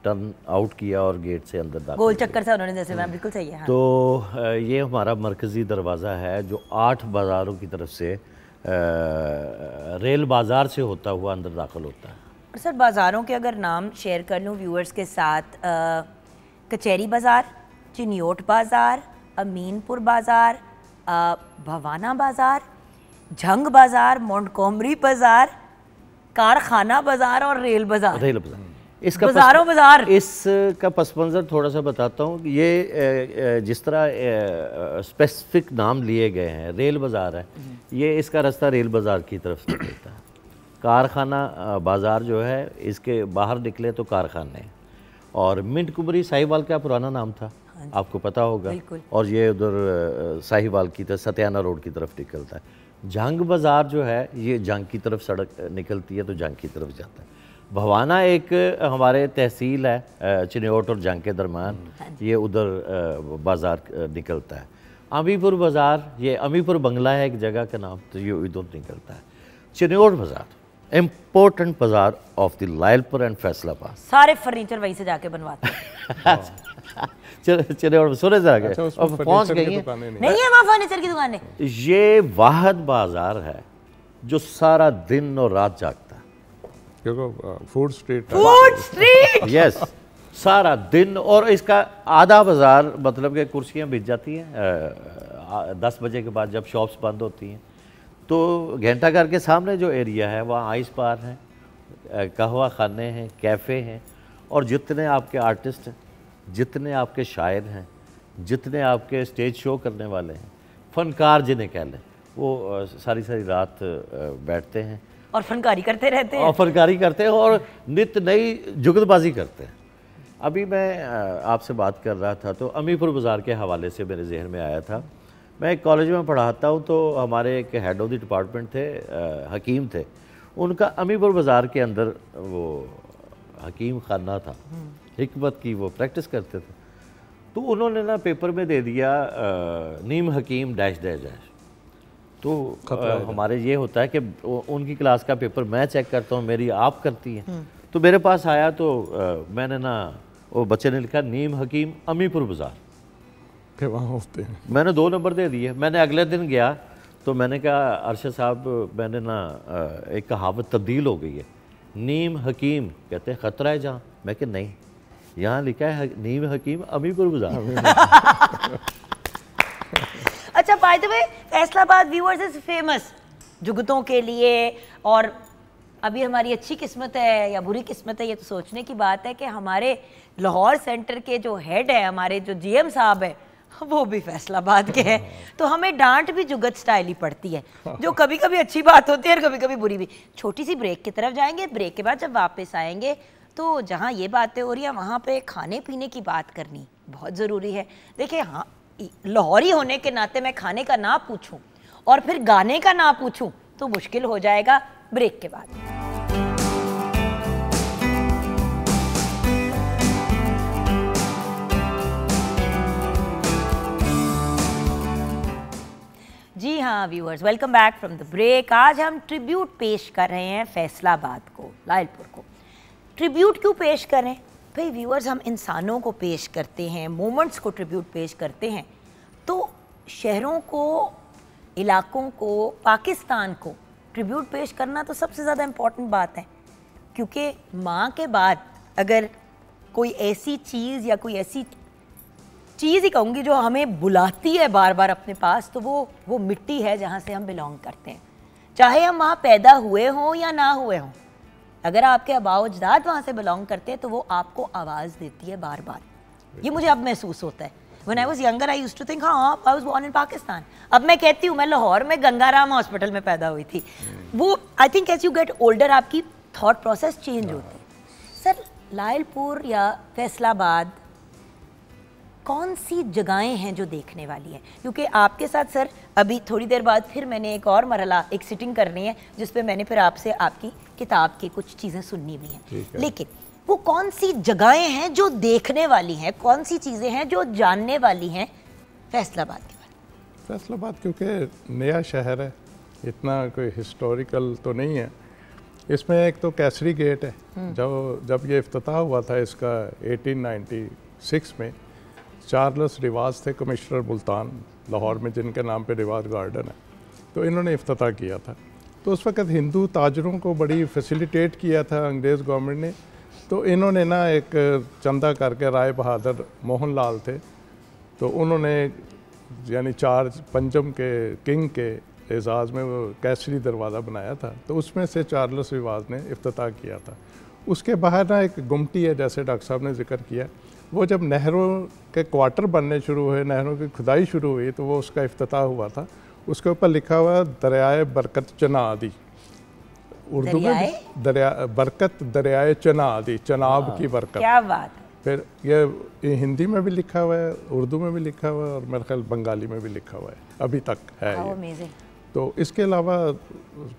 टर्न आउट किया और गेट से अंदर दाखिल गोल चक्कर से उन्होंने जैसे मैं बिल्कुल सही है। हाँ। तो ये हमारा मरकज़ी दरवाज़ा है जो 8 बाज़ारों की तरफ से रेल बाज़ार से होता हुआ अंदर दाखिल होता है। और सर बाज़ारों के अगर नाम शेयर कर लूँ व्यूअर्स के साथ, कचहरी बाज़ार, चिन्योट बाज़ार, अमीनपुर बाज़ार, भवाना बाज़ार, झंग बाज़ार, मोंटगोमरी बाज़ार, कारखाना बाज़ार और रेल बाज़ार। रेल बाज़ार इसका बाज़ारों बाज़ार इसका पस मंज़र थोड़ा सा बताता हूँ। ये जिस तरह स्पेसिफिक नाम लिए गए हैं, रेल बाज़ार है, ये इसका रास्ता रेल बाज़ार की तरफ से निकलता है। कारखाना बाज़ार जो है, इसके बाहर निकले तो कारखाने, और मिंट कुमरी साहिवाल का पुराना नाम था, आपको पता होगा, और ये उधर साहिवाल की तरफ सत्याना रोड की तरफ निकलता है। जंग बाज़ार जो है ये जंग की तरफ सड़क निकलती है तो जंग की तरफ जाता है। भवाना एक हमारे तहसील है चिन्योट और जंग के दरमियान, ये उधर बाज़ार निकलता है। अमीपुर बाज़ार, ये अमीपुर बंगला है एक जगह का नाम, तो ये उधर निकलता है। चिन्योट बाज़ार इम्पोर्टेंट बाज़ार of the Lyallpur and Faisalabad, सारे फर्नीचर वहीं से जाके बनवाते हैं। चिन्योट सुने जरा गए और पहुँच गई हैं। नहीं है वहाँ फर्नीचर की दुकानें। ये वाहद बाज़ार है जो सारा दिन और रात जागता है, क्योंकि फूड स्ट्रीट यस सारा दिन। और इसका आधा बाज़ार मतलब कि कुर्सियाँ बिक जाती हैं 10 बजे के बाद जब शॉप्स बंद होती हैं, तो घंटा घर के सामने जो एरिया है वहाँ आइस बार हैं, कहवा खाने हैं, कैफ़े हैं, और जितने आपके आर्टिस्ट हैं, जितने आपके शायर हैं, जितने आपके स्टेज शो करने वाले हैं, फनकार जिन्हें कह लें, वो सारी सारी रात बैठते हैं और फनकारी करते रहते हैं। और फनकारी करते हैं और नित नई जुगतबाजी करते हैं। अभी मैं आपसे बात कर रहा था तो अमीपुर बाज़ार के हवाले से मेरे जहन में आया था। मैं एक कॉलेज में पढ़ाता हूँ, तो हमारे एक हेड ऑफ द डिपार्टमेंट थे, हकीम थे, उनका अमीपुर बाज़ार के अंदर वो हकीम खाना था, हिकमत की वो प्रैक्टिस करते थे। तो उन्होंने ना पेपर में दे दिया नीम हकीम डैश डैश डैश। तो हमारे ये होता है कि उनकी क्लास का पेपर मैं चेक करता हूँ, मेरी आप करती हैं। तो मेरे पास आया तो मैंने ना, वो बच्चे ने लिखा नीम हकीम अमीपुर बाज़ार के वहाँ होते हैं। मैंने 2 नंबर दे दिए। मैंने अगले दिन गया तो मैंने कहा अरशद साहब, मैंने ना एक कहावत तब्दील हो गई है, नीम हकीम कहते हैं ख़तरा है जहाँ। मैं कि नहीं, यहाँ लिखा है नीम हकीम अमीपुर बाज़ार। अच्छा, by the way Faisalabad viewers is famous जुगतों के लिए, और अभी हमारी अच्छी किस्मत है या बुरी किस्मत है, ये तो सोचने की बात है कि हमारे लाहौर सेंटर के जो हेड है, हमारे जो जीएम साहब है, वो भी फैसलाबाद के हैं। तो हमें डांट भी जुगत स्टाइल ही पड़ती है, जो कभी कभी अच्छी बात होती है और कभी कभी बुरी भी। छोटी सी ब्रेक की तरफ जाएंगे, ब्रेक के बाद जब वापस आएंगे तो जहाँ ये बातें हो रही हैं वहाँ पे खाने पीने की बात करनी बहुत ज़रूरी है। देखिए, हाँ, लाहौरी होने के नाते मैं खाने का ना पूछूं और फिर गाने का ना पूछूं तो मुश्किल हो जाएगा। ब्रेक के बाद जी हाँ viewers, welcome back from the break. आज हम ट्रिब्यूट पेश कर रहे हैं फैसलाबाद को, लायलपुर को। ट्रिब्यूट क्यों पेश करें भाई व्यूअर्स? हम इंसानों को पेश करते हैं, मोमेंट्स को ट्रिब्यूट पेश करते हैं, तो शहरों को, इलाकों को, पाकिस्तान को ट्रिब्यूट पेश करना तो सबसे ज़्यादा इम्पॉर्टेंट बात है। क्योंकि माँ के बाद अगर कोई ऐसी चीज़ या कोई ऐसी चीज़ ही कहूँगी जो हमें बुलाती है बार बार अपने पास, तो वो मिट्टी है जहाँ से हम बिलोंग करते हैं। चाहे हम वहाँ पैदा हुए हों या ना हुए हों, अगर आपके आबाओ अजदाद वहाँ से बिलोंग करते हैं तो वो आपको आवाज़ देती है बार बार। ये मुझे अब महसूस होता है। When I was younger I used to think हाँ I was born in Pakistan. अब मैं कहती हूँ मैं लाहौर में गंगाराम हॉस्पिटल में पैदा हुई थी। वो I think as you get older आपकी थॉट प्रोसेस चेंज होती है। सर लायलपुर या फैसलाबाद कौन सी जगहें हैं जो देखने वाली हैं? क्योंकि आपके साथ सर अभी थोड़ी देर बाद फिर मैंने एक और मरहला, एक सिटिंग करनी है जिस पे मैंने फिर आपसे आपकी किताब की कुछ चीज़ें सुननी भी हैं। लेकिन वो कौन सी जगहें हैं जो देखने वाली हैं, कौन सी चीज़ें हैं जो जानने वाली हैं फैसलाबाद के बारे में? फैसलाबाद क्योंकि नया शहर है, इतना कोई हिस्टोरिकल तो नहीं है। इसमें एक तो केसरी गेट है, जब ये इफ्तिताह हुआ था इसका 1896 में, चार्ल्स रिवाज थे कमिश्नर मुल्तान लाहौर में, जिनके नाम पे रिवाज गार्डन है, तो इन्होंने इफ्तिताह किया था। तो उस वक़्त हिंदू ताजरों को बड़ी फैसिलिटेट किया था अंग्रेज़ गवर्नमेंट ने। तो इन्होंने ना एक चंदा करके, राय बहादुर मोहन लाल थे, तो उन्होंने यानी 4 पंचम के किंग के एजाज़ में वो केसरी दरवाज़ा बनाया था, तो उसमें से चार्ल्स रिवाज ने इफ्तिताह किया था। उसके बाहर ना एक गुमटी है, जैसे डॉक्टर साहब ने जिक्र किया, वो जब नहरों के क्वार्टर बनने शुरू हुए, नहरों की खुदाई शुरू हुई, तो वो उसका इफ्तिताह हुआ था। उसके ऊपर लिखा हुआ दरियाए बरकत चना आदि, उर्दू में दरिया बरकत, दरियाए चना आदि, चनाब की बरकत। क्या बात है। फिर ये हिंदी में भी लिखा हुआ है, उर्दू में भी लिखा हुआ है, और मेरे ख्याल बंगाली में भी लिखा हुआ है, अभी तक है ये। तो इसके अलावा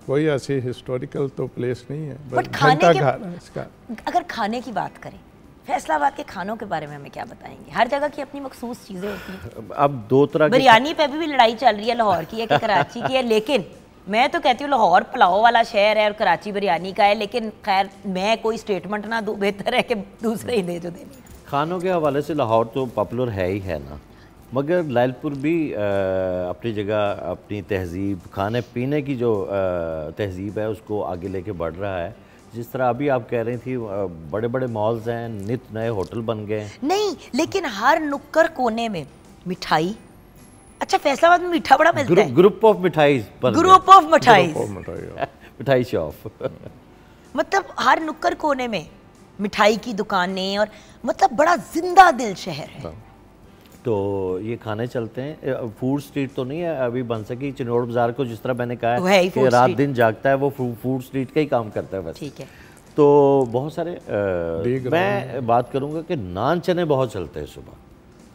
कोई ऐसी हिस्टोरिकल तो प्लेस नहीं है, बस घंटा घर है इसका। अगर खाने की बात करें, फैसलाबाद के खानों के बारे में हमें क्या बताएंगे? हर जगह की अपनी मखसूस चीज़ें होती हैं। अब 2 तरह की बिरयानी पे भी लड़ाई चल रही है, लाहौर की है कि कराची की है, लेकिन मैं तो कहती हूँ लाहौर पुलाव वाला शहर है और कराची बिरयानी का है, लेकिन खैर मैं कोई स्टेटमेंट ना दूँ, बेहतर है कि दूसरे ही दे जो देनी है। खानों के हवाले से लाहौर तो पॉपुलर है ही है ना, मगर लायलपुर भी अपनी जगह अपनी तहजीब, खाने पीने की जो तहजीब है उसको आगे लेके बढ़ रहा है। जिस तरह अभी आप कह रही थी, बड़े बड़े मॉल्स हैं, नित नए होटल बन गए हैं। नहीं, लेकिन हर नुक्कड़ कोने में मिठाई। अच्छा, फैसलाबाद में मीठा बड़ा मिलता है। ग्रुप ऑफ मिठाई, ग्रुप ऑफ मिठाई, मिठाई शॉप। मतलब हर नुक्कड़ कोने में मिठाई की दुकानें, और मतलब बड़ा जिंदा दिल शहर है। तो ये खाने चलते हैं। फूड स्ट्रीट तो नहीं है अभी बन सकी चिनोड़ बाजार को, जिस तरह मैंने कहा है कि रात दिन जागता है, वो फूड स्ट्रीट का ही काम करता है बस। ठीक है। तो बहुत सारे मैं बात करूंगा कि नान चने बहुत चलते हैं सुबह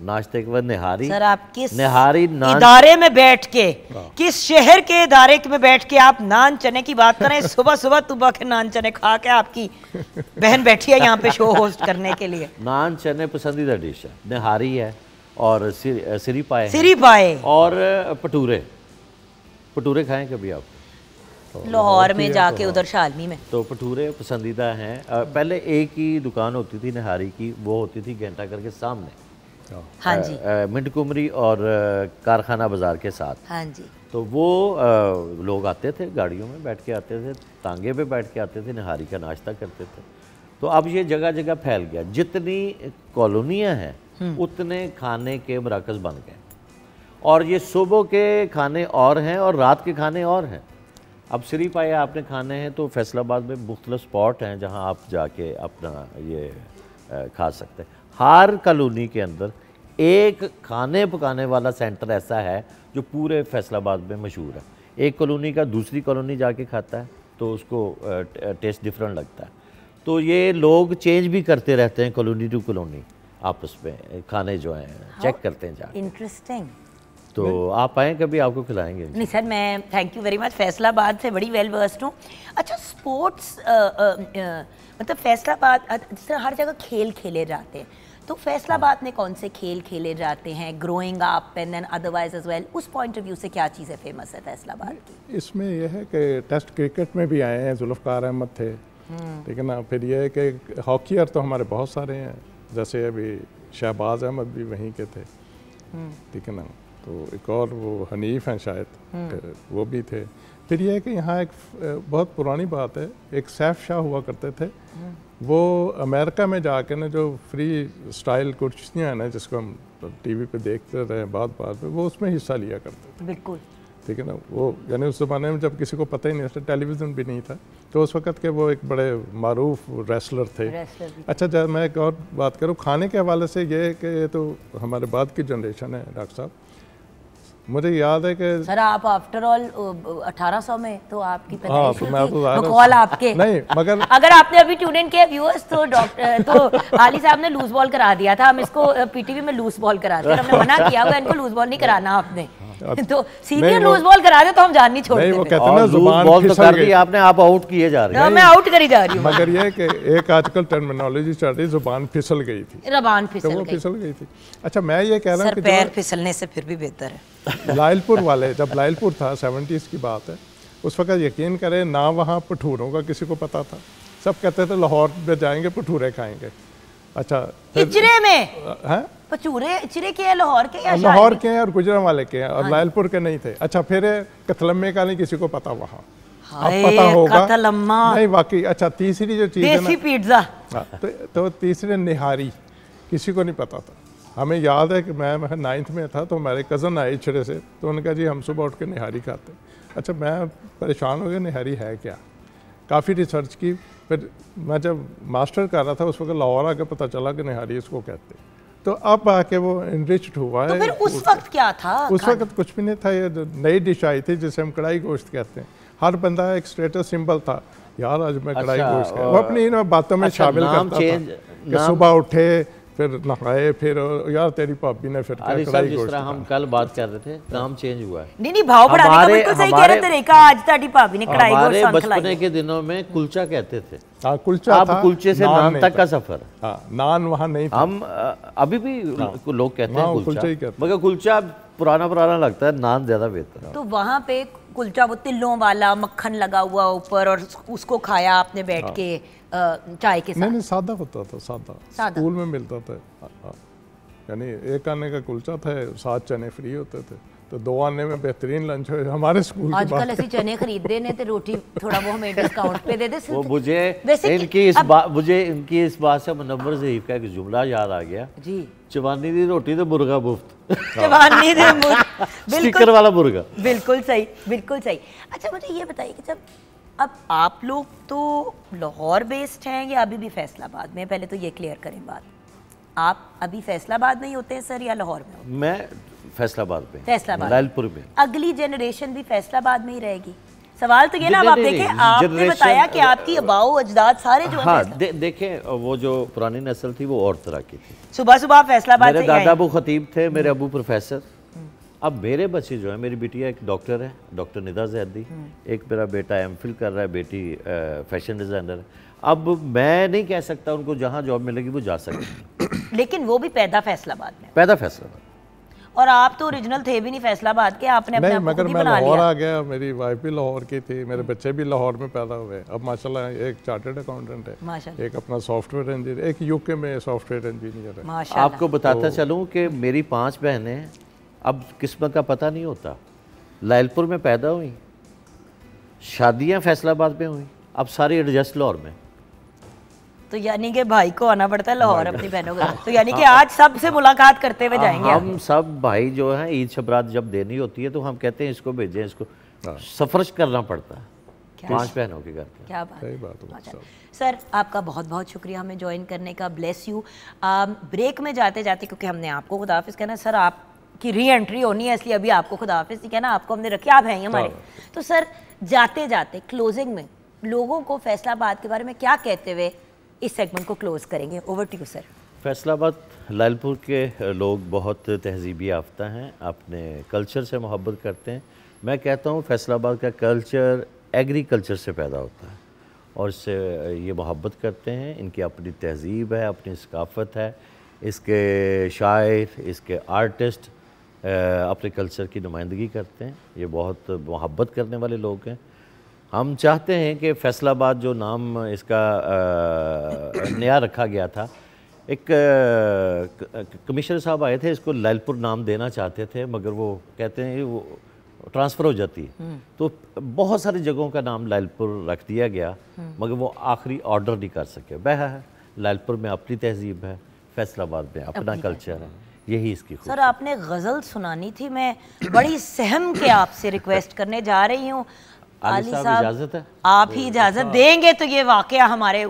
नाश्ते के बाद। निहारी सर, आप किस निहारी इदारे में बैठ के, किस शहर के इदारे में बैठ के आप नान चने की बात करें? सुबह सुबह तुबह के नान चने खा के आपकी बहन बैठी है यहाँ पे शो होस्ट करने के लिए। नान चने पसंदीदा डिश है, निहारी है और सिरी पाए, सिरी पाए और भटूरे खाएं कभी आप? लाहौर में जाके उधर शालमी में तो भटूरे पसंदीदा हैं। पहले एक ही दुकान होती थी निहारी की, वो होती थी घंटा घर के सामने। हाँ जी। मिंट कुमरी और कारखाना बाजार के साथ। हाँ जी। तो वो लोग आते थे, गाड़ियों में बैठ के आते थे, तांगे पे बैठ के आते थे, निहारी का नाश्ता करते थे। तो अब ये जगह जगह फैल गया। जितनी कॉलोनियाँ हैं उतने खाने के मराकज़ बन गए, और ये सुबह के खाने और हैं और रात के खाने और हैं। अब सिरी पाए आपने खाने हैं तो फैसलाबाद में मुख्तलिफ स्पॉट हैं जहां आप जाके अपना ये खा सकते हैं। हर कॉलोनी के अंदर एक खाने पकाने वाला सेंटर ऐसा है जो पूरे फैसलाबाद में मशहूर है। एक कॉलोनी का दूसरी कॉलोनी जाके खाता है तो उसको टेस्ट डिफरेंट लगता है। तो ये लोग चेंज भी करते रहते हैं कॉलोनी टू कॉलोनी, आपस में खाने जो हैं चेक करते हैं जाके। इंटरेस्टिंग। तो आप आएँ कभी, आपको खिलाएंगे। नहीं सर, मैं thank you very much, Faisalabad से बड़ी वेल वर्स्ड हूँ। अच्छा, स्पोर्ट्स मतलब फैसलाबाद जिस तरह हर जगह खेल खेले जाते हैं, तो फैसलाबाद में कौन से खेल खेले जाते हैं growing up and then otherwise as well? उस पॉइंट ऑफ व्यू से क्या चीज़ें फेमस है फैसलाबाद की? इसमें यह है कि टेस्ट क्रिकेट में भी आए हैं, जुल्फ़कार अहमद थे, ठीक है ना। फिर यह है कि हॉकीयर तो हमारे बहुत सारे हैं, जैसे अभी शहबाज अहमद भी वहीं के थे, ठीक है ना। तो एक और वो हनीफ हैं शायद, वो भी थे। फिर यह है कि यहाँ एक बहुत पुरानी बात है, एक सैफ शाह हुआ करते थे, वो अमेरिका में जाके ना जो फ्री स्टाइल कुर्सियाँ हैं ना, जिसको हम टीवी पे देखते रहे बात पे, वो उसमें हिस्सा लिया करते थे। बिल्कुल, ठीक है ना। वो यानी उस ज़माने में जब किसी को पता ही नहीं था, टेलीविज़न भी नहीं था, तो उस वक्त के वो एक बड़े मारूफ रेसलर थे। अच्छा, जब मैं एक और बात करूँ खाने के हवाले से, ये है कि ये तो हमारे बाद की जनरेशन है डॉक्टर साहब। मुझे याद है कि सर आप आफ्टर ऑल 1800 में तो आपकी हाँ, तो मैं तो बकौल आपके नहीं, मगर अगर आपने अभी ट्यून इन किया व्यूअर्स तो डॉक्टर तो आली साहब ने लूज बॉल करा दिया था। हम इसको पीटीवी में लूज बॉल कराते हैं, हमने मना किया हुआ इनको लूज बॉल नहीं कराना आपने। तो सीनियर लूज बॉल करा दे तो हम जान नहीं छोड़ते। नहीं, वो कहते हैं ना जुबान बॉल तो फिसल कर गई। दी आपने, आप आउट किए जा रहे हैं। मैं आउट करी जा रही हूँ। मगर ये कि एक आजकल टर्मिनोलॉजी चल रही, जुबान फिसल गई थी, रबान तो फिसल वो गई। फिसल गई थी। अच्छा, मैं ये कह रहा हूँ सर कि पैर फिसलने से फिर भी बेहतर है। लाइलपुर वाले, जब लाइलपुर था 70s की बात है, उस वक्त यकीन करें ना वहाँ भटूरों का किसी को पता था। सब कहते थे लाहौर में जाएंगे भटूरे खाएंगे। अच्छा, इचरे में हैं भटूरे इचरे के हैं, लाहौर के या लाहौर के हैं और गुजरांवाले के हैं और लाइलपुर के नहीं थे। अच्छा, फिर कतलम्मे का नहीं किसी को पता वहाँ, अब पता होगा। कतलम्मा नहीं वाकई। अच्छा, तीसरी जो चीज़ है देसी ना, पिज्जा। हाँ, तो तीसरे निहारी किसी को नहीं पता था। हमें याद है कि मैं 9th में था तो हमारे कज़न आए इचरे से, तो उन्होंने कहा जी हम सुबह उठ के निहारी खाते। अच्छा, मैं परेशान हो गया, निहारी है क्या। काफ़ी रिसर्च की, फिर मैं जब मास्टर कर रहा था उस वक्त लाहौर आके पता चला कि निहारी इसको कहते। तो अब आके वो इनरिच्ड हुआ तो है। फिर उस वक्त क्या था? उस वक्त कुछ भी नहीं था। ये जो नई डिश आई थी जिसे हम कढ़ाई गोश्त कहते हैं, हर बंदा एक स्टेटस सिंबल था, यार आज मैं कढ़ाई गोश्त खाया। वो अपनी इन बातों में शामिल करता था कि सुबह उठे फिर नहाए, फिर यार तेरी भाभी ने फिर कढ़ाई जिस गोश्त तरह हम कल बात कर रहे थे, नाम चेंज हुआ है। नहीं भाव बढ़ाने का बिल्कुल सही कह रहे थे रेखा। आज ताड़ी भाभी ने कढ़ाई गोश्त खिलाई। बचपने के दिनों में कुलचा कहते थे। हाँ, कुलचा अब था, कुलचे से नान तक का सफर। हाँ, नान वहाँ नहीं था। हम अभी भी लोग कहते हैं कुलचा ही कहते, मगर कुलचा पुराना लगता है, नान ज्यादा बेहतर है। तो वहाँ पे कुलचा वो तिलों वाला मक्खन लगा हुआ ऊपर और उसको खाया आपने बैठ के चाय के साथ? नहीं, सादा होता था, सादा स्कूल में मिलता था। यानी एक आने का कुलचा था, 7 चने फ्री होते थे, तो 2 आने में बेहतरीन लंच हो हमारे स्कूल की आजकल ऐसी चने खरीद रहे हैं तो रोटी थोड़ा वो हमें डिस्काउंट पे दे दे। वो मुझे इनकी इस बात से मुनव्वर ज़हीफ का एक जुमला याद आ गया जी, चवानी दी रोटी तो मुर्गा मुफ्त। चवानी दी स्टिकर वाला मुर्गा। बिल्कुल सही, बिल्कुल सही। अच्छा, मुझे ये बताइए कि जब अब आप लोग तो लाहौर बेस्ड हैं या अभी भी फैसलाबाद में? पहले तो ये क्लियर करें बात, आप अभी फैसलाबाद में ही होते हैं सर या लाहौर में? मैं फैसलाबाद में, फैसलाबाद, लालपुर में। अगली जनरेशन भी फैसलाबाद में ही रहेगी? सवाल तो ये ना, अब आप देखें, आपने बताया कि आपकी अबाओ अजदाद सारे जो हाँ, देखें वो जो पुरानी नस्ल थी वो और तरह की थी। सुबह सुबह फैसलाबाद मेरे दादा अबू खतीब थे, मेरे अबू प्रोफेसर। अब मेरे बच्चे जो है, मेरी बिटिया एक डॉक्टर है, डॉक्टर निदा जैदी, एक मेरा बेटा एमफिल कर रहा है, बेटी फैशन डिज़ाइनर है। अब मैं नहीं कह सकता उनको जहाँ जॉब मिलेगी वो जा सकते लेकिन वो भी पैदा फैसलाबाद में, पैदा फैसलाबाद। और आप तो ओरिजिनल थे भी नहीं फैसलाबाद के, आपने अपने आप को खुद ही बना लिया। लाहौर आ गया, मेरी वाइफ भी लाहौर की थी, मेरे बच्चे भी लाहौर में पैदा हुए। अब माशाल्लाह एक चार्टर्ड अकाउंटेंट है, एक अपना सॉफ्टवेयर इंजीनियर, एक यूके में सॉफ्टवेयर इंजीनियर है। आपको बताता चलूँ कि मेरी 5 बहनें, अब किस्मत का पता नहीं होता, लायलपुर में पैदा हुई, शादियाँ फैसलाबाद में हुई, अब सारी एडजस्ट लाहौर में। तो यानी कि भाई को आना पड़ता है लाहौर अपनी बहनों के, तो यानी कि आज सबसे मुलाकात करते हुए जाएंगे हम सब भाई जो हैं। ईद शबरात जब देनी होती है तो हम कहते हैं इसको भेजें, इसको सफर करना पड़ता है 5 बहनों के घर। क्या बात है सर, आपका बहुत बहुत शुक्रिया हमें ज्वाइन करने का, ब्लेस यू। ब्रेक में जाते जाते, क्योंकि हमने आपको खुदाफिज कहना, सर आपकी री एंट्री होनी है इसलिए अभी आपको खुदाफिज नहीं कहना, आपको हमने रखी, आप हैं ही हमारे। तो सर जाते जाते क्लोजिंग में लोगों को फैसलाबाद के बारे में क्या कहते हुए इस सेगमेंट को क्लोज करेंगे? Over to you sir. Faisalabad Lyallpur के लोग बहुत तहजीबी याफ्ता हैं, अपने कल्चर से मोहब्बत करते हैं। मैं कहता हूँ फैसलाबाद का कल्चर एग्रीकल्चर से पैदा होता है और इससे ये मोहब्बत करते हैं। इनकी अपनी तहजीब है, अपनी सकाफ़त है, इसके शायर, इसके आर्टिस्ट अपने कल्चर की नुमाइंदगी करते हैं। ये बहुत मोहब्बत करने वाले लोग हैं। हम चाहते हैं कि फैसलाबाद जो नाम इसका नया रखा गया था, एक कमिश्नर साहब आए थे, इसको लायलपुर नाम देना चाहते थे, मगर वो कहते हैं वो ट्रांसफ़र हो जाती है, तो बहुत सारी जगहों का नाम लायलपुर रख दिया गया, मगर वो आखिरी ऑर्डर नहीं कर सके। बहर लायलपुर में अपनी तहजीब है, फैसलाबाद में अपना कल्चर है, यही इसकी सर आपने गज़ल सुनानी थी, मैं बड़ी सहम के आपसे रिक्वेस्ट करने जा रही हूँ। आली साहब इजाजत है? आप ही इजाजत देंगे तो ये वाकया हमारे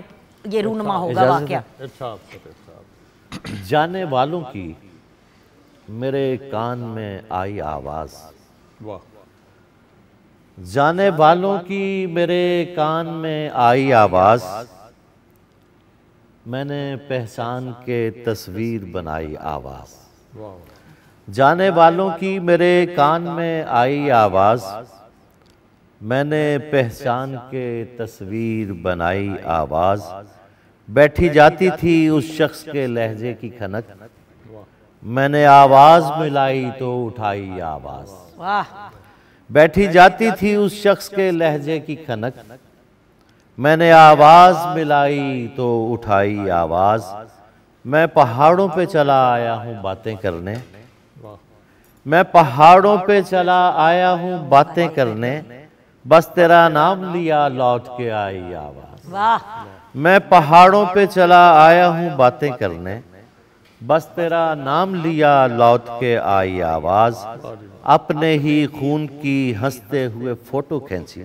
ये रूनुमा होगा वाकया। जाने वालों की मेरे कान में आई आवाज, जाने वालों की मेरे कान में आई आवाज, मैंने पहचान के तस्वीर बनाई आवाज। जाने वालों की मेरे कान में आई आवाज, मैंने पहचान के तस्वीर बनाई आवाज। बैठी जाती थी उस शख्स के लहजे की खनक, मैंने आवाज मिलाई तो उठाई आवाज। वाह। बैठी जाती थी उस शख्स के लहजे की खनक, मैंने आवाज मिलाई तो उठाई आवाज। मैं पहाड़ों पे चला आया हूँ बातें करने, मैं पहाड़ों पे चला आया हूँ बातें करने, बस तेरा नाम लिया लौट के आई आवाज। वाह। मैं पहाड़ों पे चला आया हूँ बातें करने, बस तेरा नाम लिया लौट के आई आवाज। अपने ही खून की हंसते हुए फोटो खींची,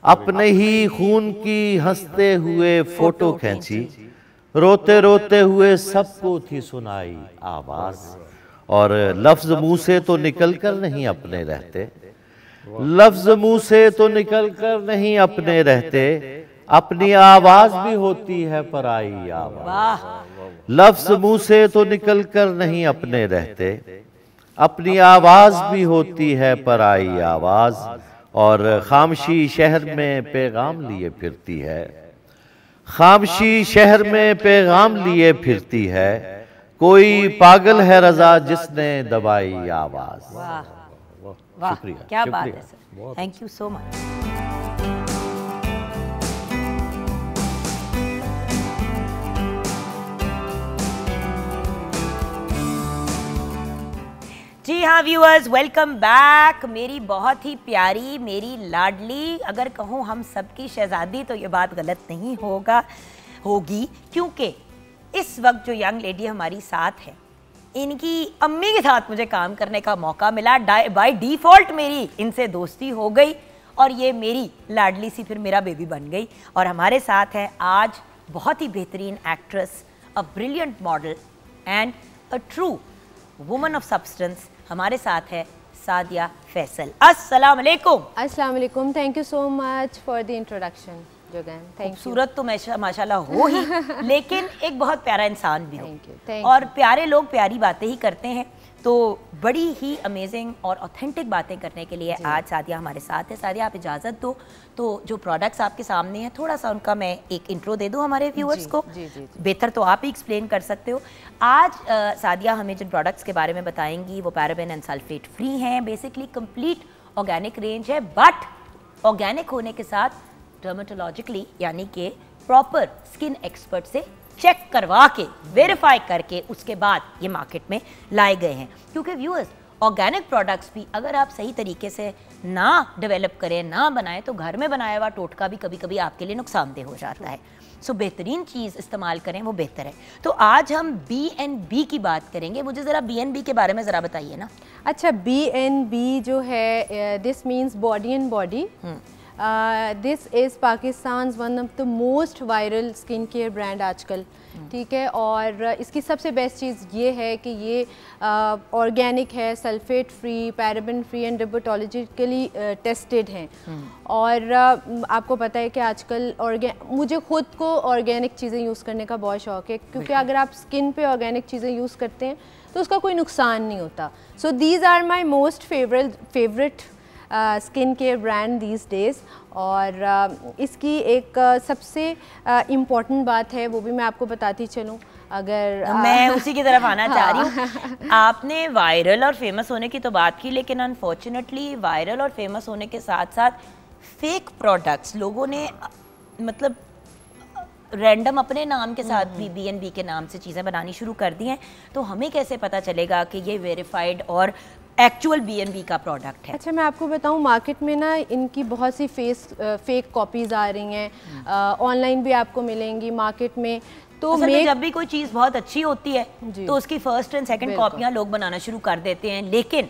अपने ही खून की हंसते हुए फोटो खींची, रोते रोते हुए सबको थी सुनाई आवाज। और लफ्ज मुंह से तो निकल कर नहीं अपने रहते, लफ्ज मुंह से तो निकल कर नहीं अपने रहते, अपनी आवाज भी होती है पराई आवाज। लफ्ज मुंह से तो निकल कर नहीं अपने रहते, अपनी आवाज भी होती है पराई आवाज। और खामशी शहर में पैगाम लिए फिरती है, खामशी शहर में पैगाम लिए फिरती है, कोई पागल है रजा जिसने दबाई आवाज। वाह वाह, शुक्रिया, क्या बात शुक्रिया। है sir, thank you so much. जी हाँ व्यूअर्स, वेलकम बैक। मेरी बहुत ही प्यारी, मेरी लाडली, अगर कहूँ हम सबकी शहजादी तो ये बात गलत नहीं होगी, क्योंकि इस वक्त जो यंग लेडी हमारी साथ है, इनकी अम्मी के साथ मुझे काम करने का मौका मिला। बाय डिफ़ॉल्ट मेरी इनसे दोस्ती हो गई और ये मेरी लाडली सी फिर मेरा बेबी बन गई। और हमारे साथ है आज बहुत ही बेहतरीन actress, a brilliant model and a true woman of substance. हमारे साथ है सादिया फैसल। अस्सलाम वालेकुम। अस्सलाम वालेकुम। Thank you so much for the introduction Jogan. Thank you. खूबसूरत तो माशाल्लाह हो ही, लेकिन एक बहुत प्यारा इंसान भी हो। थैंक और प्यारे लोग प्यारी बातें ही करते हैं, तो बड़ी ही अमेजिंग और ऑथेंटिक बातें करने के लिए आज सादिया हमारे साथ है। सादिया, आप इजाज़त दो तो जो प्रोडक्ट्स आपके सामने हैं थोड़ा सा उनका मैं एक इंट्रो दे दूं हमारे व्यूअर्स को। जी। बेहतर तो आप ही एक्सप्लेन कर सकते हो। आज सादिया हमें जिन प्रोडक्ट्स के बारे में बताएंगी वो पैराबेन एंड सल्फेट फ्री हैं। बेसिकली कंप्लीट ऑर्गेनिक रेंज है, बट ऑर्गेनिक होने के साथ डर्मेटोलॉजिकली यानी कि प्रॉपर स्किन एक्सपर्ट से चेक करवा के वेरीफाई करके उसके बाद ये मार्केट में लाए गए हैं। क्योंकि व्यूअर्स, ऑर्गेनिक प्रोडक्ट्स भी अगर आप सही तरीके से ना डेवलप करें, ना बनाएं, तो घर में बनाया हुआ टोटका भी कभी कभी आपके लिए नुकसानदेह हो जाता है। सो बेहतरीन चीज़ इस्तेमाल करें, वो बेहतर है। तो आज हम B&B की बात करेंगे। मुझे ज़रा B&B के बारे में ज़रा बताइए ना। अच्छा, B&B जो है, this means body and body. This is Pakistan one of the most viral skin care brand आजकल, ठीक है। और इसकी सबसे बेस्ट चीज़ ये है कि ये ऑर्गेनिक है, sulphate free, paraben free and dermatologically tested हैं। और आपको पता है कि आजकल मुझे खुद को ऑर्गेनिक चीज़ें यूज़ करने का बहुत शौक़ है, क्योंकि अगर आप स्किन पे ऑर्गेनिक चीज़ें यूज़ करते हैं तो उसका कोई नुकसान नहीं होता। So these are my most favourite skin care brand these days. और इसकी एक सबसे इम्पॉर्टेंट बात है, वो भी मैं आपको बताती चलूँ। अगर मैं उसी की तरफ आना चाह रही हूँ। आपने वायरल और फेमस होने की तो बात की, लेकिन अनफॉर्चुनेटली वायरल और फेमस होने के साथ साथ फेक प्रोडक्ट्स लोगों ने मतलब रैंडम अपने नाम के साथ भी B&B के नाम से चीज़ें बनानी शुरू कर दी हैं। तो हमें कैसे पता चलेगा कि ये वेरीफाइड और एक्चुअल B&B का प्रोडक्ट है? अच्छा, मैं आपको बताऊं, मार्केट में ना इनकी बहुत सी फेक कॉपीज़ आ रही हैं, ऑनलाइन भी आपको मिलेंगी मार्केट में। तो जब भी कोई चीज़ बहुत अच्छी होती है तो उसकी फर्स्ट एंड सेकंड कॉपियां लोग बनाना शुरू कर देते हैं, लेकिन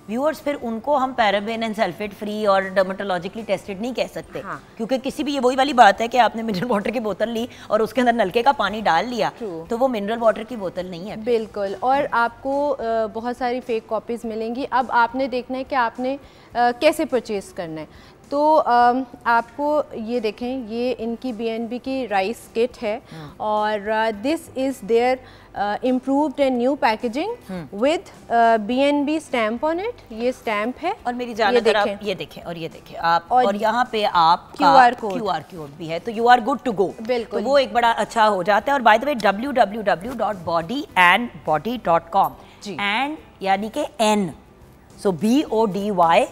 व्यूअर्स फिर उनको हम पैराबेन एंड सल्फेट फ्री और डर्मेटोलॉजिकली टेस्टेड नहीं कह सकते। हाँ। क्योंकि किसी भी, ये वही वाली बात है कि आपने मिनरल वाटर की बोतल ली और उसके अंदर नलके का पानी डाल लिया, तो वो मिनरल वाटर की बोतल नहीं है। बिल्कुल। और आपको बहुत सारी फेक कॉपीज़ मिलेंगी। अब आपने देखना है कि आपने कैसे परचेज़ करना है। तो आपको ये देखें, ये इनकी BNB की राइस किट है और this is their improved and new packaging with BNB stamp on it. ये स्टैम्प है और मेरी जान, अगर आप ये देखें और ये देखें आप, और यहाँ पे आप QR कोड भी है, तो you are good to go. बिल्कुल, तो वो एक बड़ा अच्छा हो जाता है। और bye the way www.bodyandbody.com, and यानी कि N, so BODY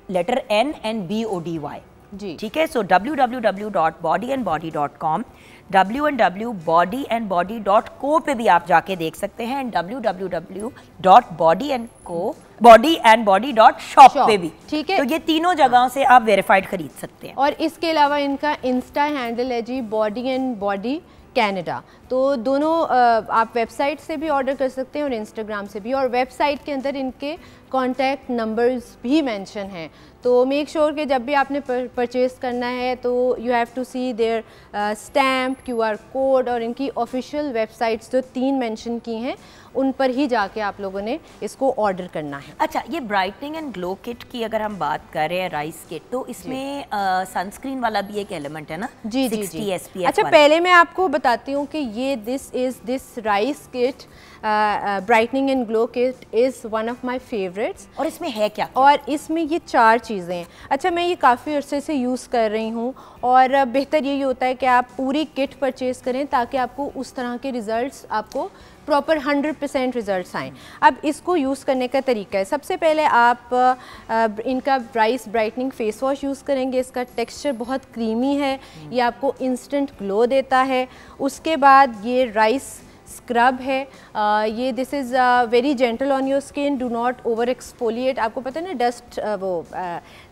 letter N and BODY जी, ठीक है। सो www.bodyandbody.com, www.bodyandbody.co पे भी आप जाके देख सकते हैं, एंड www.bodyandbody.shop पे भी, ठीक है। तो ये तीनों जगहों से आप वेरीफाइड खरीद सकते हैं। और इसके अलावा इनका इंस्टा हैंडल है जी बॉडी एंड बॉडी कैनेडा। तो दोनों आप वेबसाइट से भी ऑर्डर कर सकते हैं और इंस्टाग्राम से भी, और वेबसाइट के अंदर इनके कॉन्टैक्ट नंबर्स भी मेंशन हैं। तो मेक श्योर कि जब भी आपने परचेज़ करना है तो you have to see their stamp, QR code, और इनकी ऑफिशियल वेबसाइट्स जो 3 मेंशन की हैं उन पर ही जाके आप लोगों ने इसको ऑर्डर करना है। अच्छा, ये ब्राइटनिंग एंड ग्लो किट की अगर हम बात कर रहे हैं, राइस किट, तो इसमें सनस्क्रीन वाला भी एक एलिमेंट है ना? जी 60 जी। SPF अच्छा, वाला। पहले मैं आपको बताती हूँ कि ये this rice kit brightening and glow kit is one of my favourites. और इसमें है क्या? और इसमें ये 4 चीज़ें हैं। अच्छा, मैं ये काफ़ी अरसे से यूज़ कर रही हूँ और बेहतर यही होता है कि आप पूरी किट परचेज़ करें ताकि आपको उस तरह के रिज़ल्ट्स, आपको प्रॉपर 100% रिज़ल्ट्स आएँ। अब इसको यूज़ करने का तरीका है, सबसे पहले आप इनका rice brightening face wash use करेंगे। इसका टेक्सचर बहुत क्रीमी है, ये आपको इंस्टेंट ग्लो देता है। उसके बाद ये राइस स्क्रब है, ये this is very gentle on your skin, do not over exfoliate. आपको पता है ना, डस्ट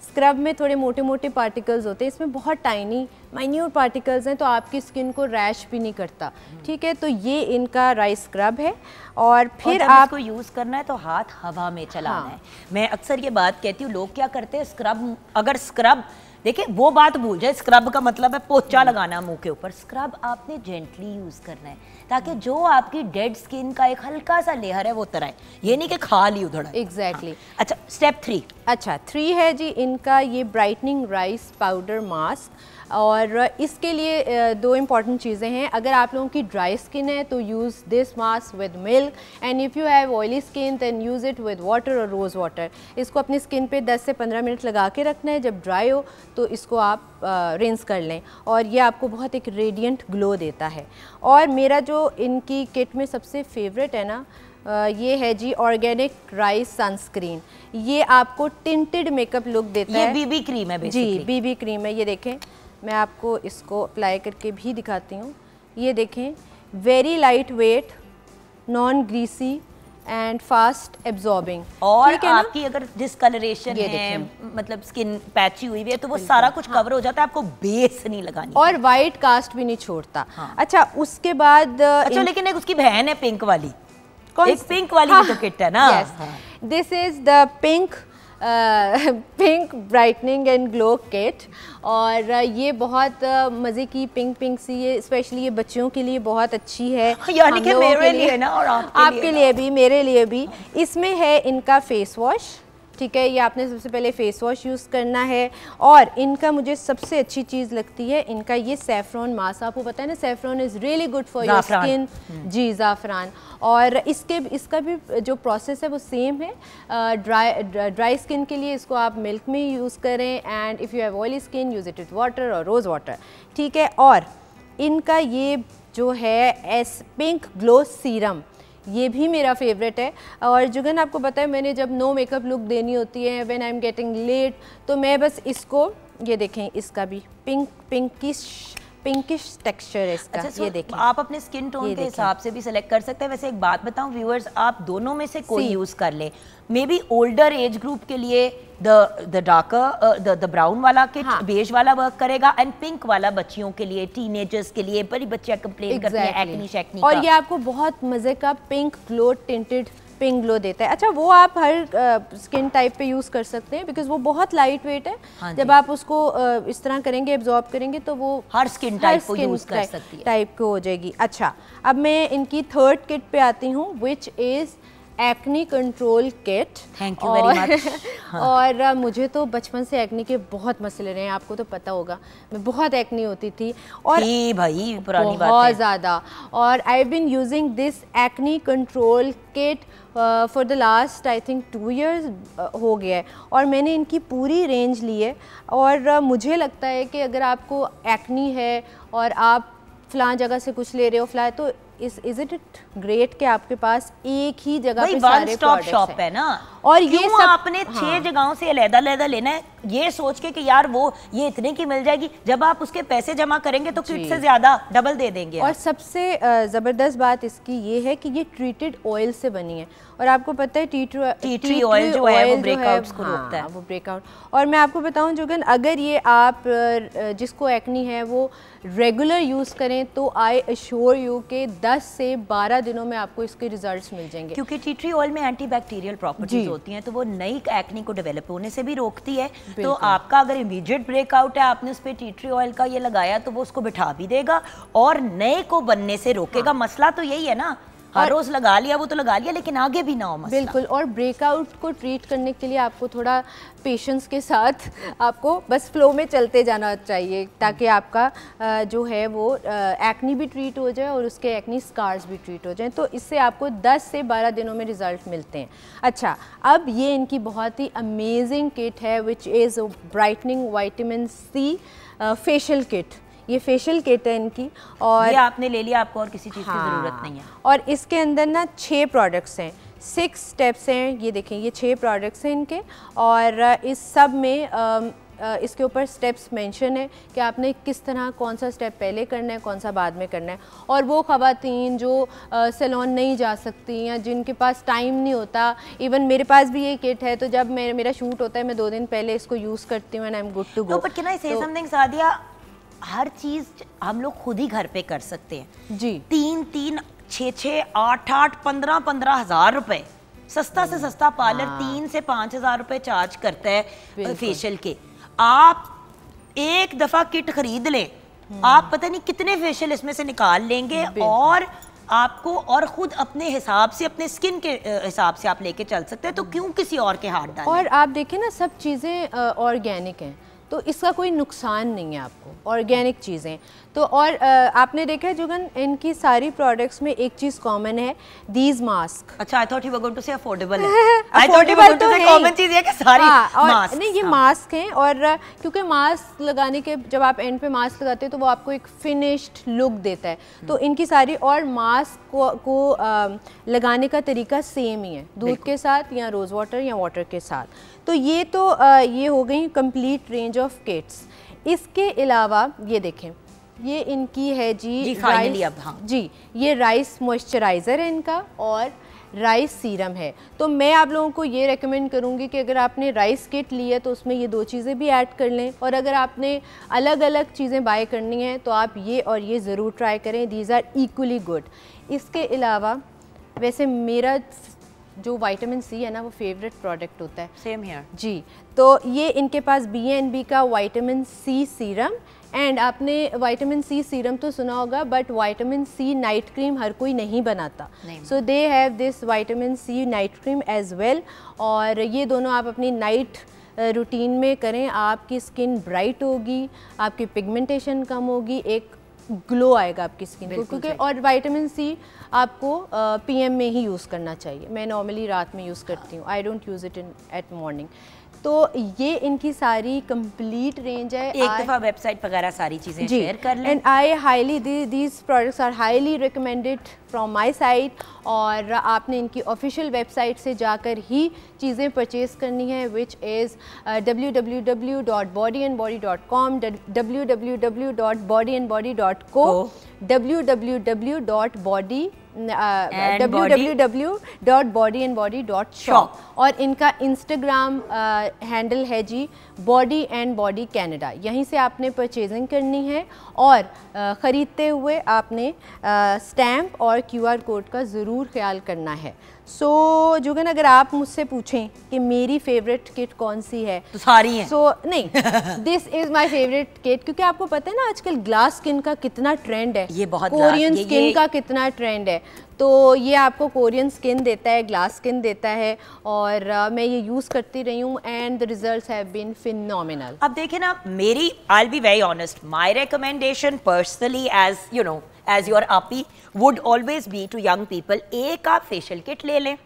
स्क्रब में थोड़े मोटे मोटे पार्टिकल्स होते हैं, इसमें बहुत टाइनी माइन्यूट पार्टिकल्स हैं, तो आपकी स्किन को रैश भी नहीं करता। ठीक है, तो ये इनका राइस स्क्रब है। और फिर जब आप इसको यूज़ करना है तो हाथ हवा में चलाना है। मैं अक्सर ये बात कहती हूँ, लोग क्या करते हैं, स्क्रब, अगर स्क्रब, देखिए वो बात भूल जाए, स्क्रब का मतलब है पोछा लगाना मुंह के ऊपर। स्क्रब आपने जेंटली यूज़ करना है ताकि जो आपकी डेड स्किन का एक हल्का सा लेयर है वो उतर आए, ये नहीं कि खा ली उधड़। एग्जैक्टली। अच्छा, स्टेप 3। अच्छा, 3 है जी इनका ये ब्राइटनिंग राइस पाउडर मास्क। और इसके लिए 2 इम्पॉर्टेंट चीज़ें हैं। अगर आप लोगों की ड्राई स्किन है तो use this mask with milk, and if you have oily skin then use it with water और रोज़ वाटर। इसको अपनी स्किन पे 10 से 15 मिनट लगा के रखना है, जब ड्राई हो तो इसको आप रिंस कर लें, और ये आपको बहुत एक रेडिएंट ग्लो देता है। और मेरा जो इनकी किट में सबसे फेवरेट है ना, ये है जी ऑर्गेनिक राइस सनस्क्रीन। ये आपको टिंटेड मेकअप लुक देता है। ये BB क्रीम है बेसिकली। जी, BB क्रीम है। ये देखें, मैं आपको इसको अप्लाई करके भी दिखाती हूँ। ये देखें, very light weight, non greasy and fast absorbing. और आपकी अगर डिस्कलरेशन है, मतलब स्किन पैची हुई है, तो वो सारा कुछ कवर हो जाता है, आपको बेस नहीं लगानी, और वाइट कास्ट भी नहीं छोड़ता। अच्छा, उसके बाद अच्छा, लेकिन एक उसकी बहन है पिंक वाली, एक पिंक वाली भी तो किट है ना? This is the pink brightening and glow kit. और ये बहुत मज़े की पिंक सी है, स्पेशली ये बच्चियों के लिए बहुत अच्छी है। यानी कि मेरे लिए ना, और आपके लिए भी, मेरे लिए भी। इसमें है इनका फेस वॉश, ठीक है, ये आपने सबसे पहले फेस वॉश यूज़ करना है। और इनका मुझे सबसे अच्छी चीज़ लगती है इनका ये सैफरॉन मास्क। आपको पता है ना, saffron is really good for your skin. जी, ज़ाफ़रान। और इसका भी जो प्रोसेस है वो सेम है। ड्राई स्किन के लिए इसको आप मिल्क में यूज़ करें, and if you have oily skin use it with water और रोज़ वाटर। ठीक है, और इनका ये जो है पिंक ग्लो सीरम, ये भी मेरा फेवरेट है। और जुगन, आपको पता है, मैंने जब नो मेकअप लुक देनी होती है, when I am getting late, तो मैं बस इसको, ये देखें, इसका भी पिंकिश टेक्सचर है इसका। अच्छा, ये देखें, आप अपने स्किन टोन के हिसाब से भी सिलेक्ट कर सकते हैं। वैसे एक बात बताऊं व्यूअर्स, आप दोनों में से कोई यूज कर ले। May be older age group के लिए द डार्कर द ब्राउन वाला किट, बेज वाला वर्क करेगा, एंड पिंक वाला बच्चियों के लिए, टीनेजर्स के लिए। बड़ी बच्चियां कंप्लेन करती हैं एक्नी शैक्नी का। और ये आपको बहुत मजे का pink glow tinted pink glow देता है। अच्छा, वो आप हर स्किन टाइप पे यूज़ कर सकते हैं बिकॉज वो बहुत लाइट वेट है। हाँ जब आप उसको इस तरह करेंगे, एब्जॉर्ब करेंगे, तो वो हर स्किन टाइप को यूज़ कर सकती है, टाइप को हो जाएगी। अच्छा, अब मैं इनकी थर्ड किट पे आती हूँ, which is acne control kit. Thank you very much. और मुझे तो बचपन से एक्नी के बहुत मसले रहे हैं, आपको तो पता होगा, मैं बहुत एक्नी होती थी और भाई पुरानी बात बहुत ज़्यादा। और I been using this acne control kit for the last I think 2 years हो गया है, और मैंने इनकी पूरी रेंज ली है। और मुझे लगता है कि अगर आपको एक्नी है और आप फ़लाँ जगह से कुछ ले रहे हो फ़लाँ, तो इज इट ग्रेट कि आपके पास एक ही जगह पे सारे प्रोडक्ट्स शॉप है ना। और ये सब आपने 6 जगहों से अलग-अलग लेना है, ये सोच के कि यार वो ये इतने की मिल जाएगी, जब आप उसके पैसे जमा करेंगे तो किट से ज्यादा डबल दे देंगे। और सबसे ज़बरदस्त बात इसकी ये है कि ये ट्रीटेड ऑयल से बनी है, और आपको पता है टी ट्री ऑयल जो है वो ब्रेकआउट्स को रोकता है, वो ब्रेकआउट। और मैं आपको बताऊं जुगन, अगर ये आप जिसको एक्नी है वो रेगुलर यूज़ करें तो आई अश्योर यू के 10 से 12 दिनों में आपको इसके रिजल्ट्स मिल जाएंगे, क्योंकि टी ट्री ऑयल में एंटीबैक्टीरियल प्रॉपर्टीज होती हैं, तो वो नई एक्नी को डेवलप होने से भी रोकती है। तो आपका अगर इमीडिएट ब्रेकआउट है, आपने उस पर टी ट्री ऑयल का ये लगाया, तो वो उसको बिठा भी देगा और नए को बनने से रोकेगा। मसला तो यही है ना, हर रोज लगा लिया वो तो लगा लिया, लेकिन आगे भी ना हो मसला। बिल्कुल। और ब्रेकआउट को ट्रीट करने के लिए आपको थोड़ा पेशेंस के साथ आपको बस फ्लो में चलते जाना चाहिए, ताकि आपका जो है वो एक्नी भी ट्रीट हो जाए और उसके एक्नी स्कार्स भी ट्रीट हो जाएं। तो इससे आपको 10 से 12 दिनों में रिजल्ट मिलते हैं। अच्छा, अब ये इनकी बहुत ही अमेजिंग किट है, which is brightening vitamin C facial kit. ये फेशियल किट है इनकी, और ये आपने ले लिया, आपको और किसी चीज़ की ज़रूरत नहीं है। और इसके अंदर ना 6 प्रोडक्ट्स हैं, 6 स्टेप्स हैं। ये देखें, ये 6 प्रोडक्ट्स हैं इनके, और इस सब में इसके ऊपर स्टेप्स मेंशन है कि आपने किस तरह कौन सा स्टेप पहले करना है, कौन सा बाद में करना है। और वो ख़वातीन जो सैलून नहीं जा सकती या जिनके पास टाइम नहीं होता, इवन मेरे पास भी ये किट है, तो जब मेरा शूट होता है मैं 2 दिन पहले इसको यूज़ करती हूँ and I am good to go. But can I say something Sadia, हर चीज़ हम लोग खुद ही घर पे कर सकते हैं जी। 3-3, 6-6, 8-8, 15-15 हज़ार रुपए, सस्ता से सस्ता पार्लर 3 से 5 हज़ार रुपए चार्ज करता है फेशियल के। आप एक दफ़ा किट खरीद लें, आप पता नहीं कितने फेशियल इसमें से निकाल लेंगे, और आपको और ख़ुद अपने हिसाब से, अपने स्किन के हिसाब से आप लेके चल सकते हैं। तो क्यों किसी और के हाथ डालें? और आप देखें ना, सब चीज़ें ऑर्गेनिक हैं, तो इसका कोई नुकसान नहीं है आपको, ऑर्गेनिक चीज़ें। तो और आपने देखा है जुगन, इनकी सारी प्रोडक्ट्स में एक चीज़ कॉमन है, दीज मास्क। अच्छा, I thought you were going to say affordable है। I thought you were going to say common चीज़ है कि सारी मास्क। नहीं, ये मास्क हैं, और क्योंकि मास्क लगाने के जब आप एंड पे मास्क लगाते हैं तो वो आपको एक फिनिश्ड लुक देता है। तो इनकी सारी, और मास्क को लगाने का तरीका सेम ही है, दूध के साथ या रोज़ वाटर या वाटर के साथ। तो ये तो ये हो गई कंप्लीट रेंज ऑफ किट्स। इसके अलावा ये देखें, ये इनकी है जी फाइनली अब हाँ जी, ये राइस मॉइस्चराइज़र है इनका, और राइस सीरम है। तो मैं आप लोगों को ये रेकमेंड करूँगी कि अगर आपने राइस किट ली है तो उसमें ये 2 चीज़ें भी ऐड कर लें, और अगर आपने अलग अलग चीज़ें बाय करनी हैं तो आप ये और ये ज़रूर ट्राई करें, दीज आर इक्वली गुड। इसके अलावा वैसे मेरा जो विटामिन सी है ना, वो फेवरेट प्रोडक्ट होता है। सेम हियर जी। तो ये इनके पास B&B का विटामिन सी सीरम, एंड आपने विटामिन सी सीरम तो सुना होगा, but vitamin C night cream हर कोई नहीं बनाता, so they have this vitamin C night cream as well. और ये दोनों आप अपनी नाइट रूटीन में करें, आपकी स्किन ब्राइट होगी, आपकी पिगमेंटेशन कम होगी, एक ग्लो आएगा आपकी स्किन को, क्योंकि और विटामिन सी आपको PM में ही यूज़ करना चाहिए। मैं नॉर्मली रात में यूज़ करती हूँ, I don't use it in eight morning. तो ये इनकी सारी कंप्लीट रेंज है। एक दफ़ा वेबसाइट वगैरह सारी चीज़ें शेयर कर लें। And I highly these products are highly recommended from my side, और आपने इनकी ऑफिशियल वेबसाइट से जाकर ही चीज़ें परचेज़ करनी है, which is www.bodyandbody.com, www.bodyandbody.co, www.bodyandbody.shop, और इनका इंस्टाग्राम हैंडल है जी बॉडी एंड बॉडी कैनेडा। यहीं से आपने परचेजिंग करनी है, और ख़रीदते हुए आपने स्टैम्प और QR कोड का ज़रूर ख्याल करना है। सो जुगन, अगर आप मुझसे पूछें कि मेरी फेवरेट किट कौन सी है तो सारी हैं। नहीं, this is my favourite kit, क्योंकि आपको पता है ना आजकल ग्लास स्किन का कितना ट्रेंड है, ये बहुत कोरियन स्किन का कितना ट्रेंड है। तो ये आपको कोरियन स्किन देता है, ग्लास स्किन देता है, और मैं ये यूज़ करती रही हूँ and the results have been phenomenal. अब देखें ना, मेरी I will be very honest, my recommendation personally as you know as your आपी would always be to young people, एक आप फेशियल किट ले लें,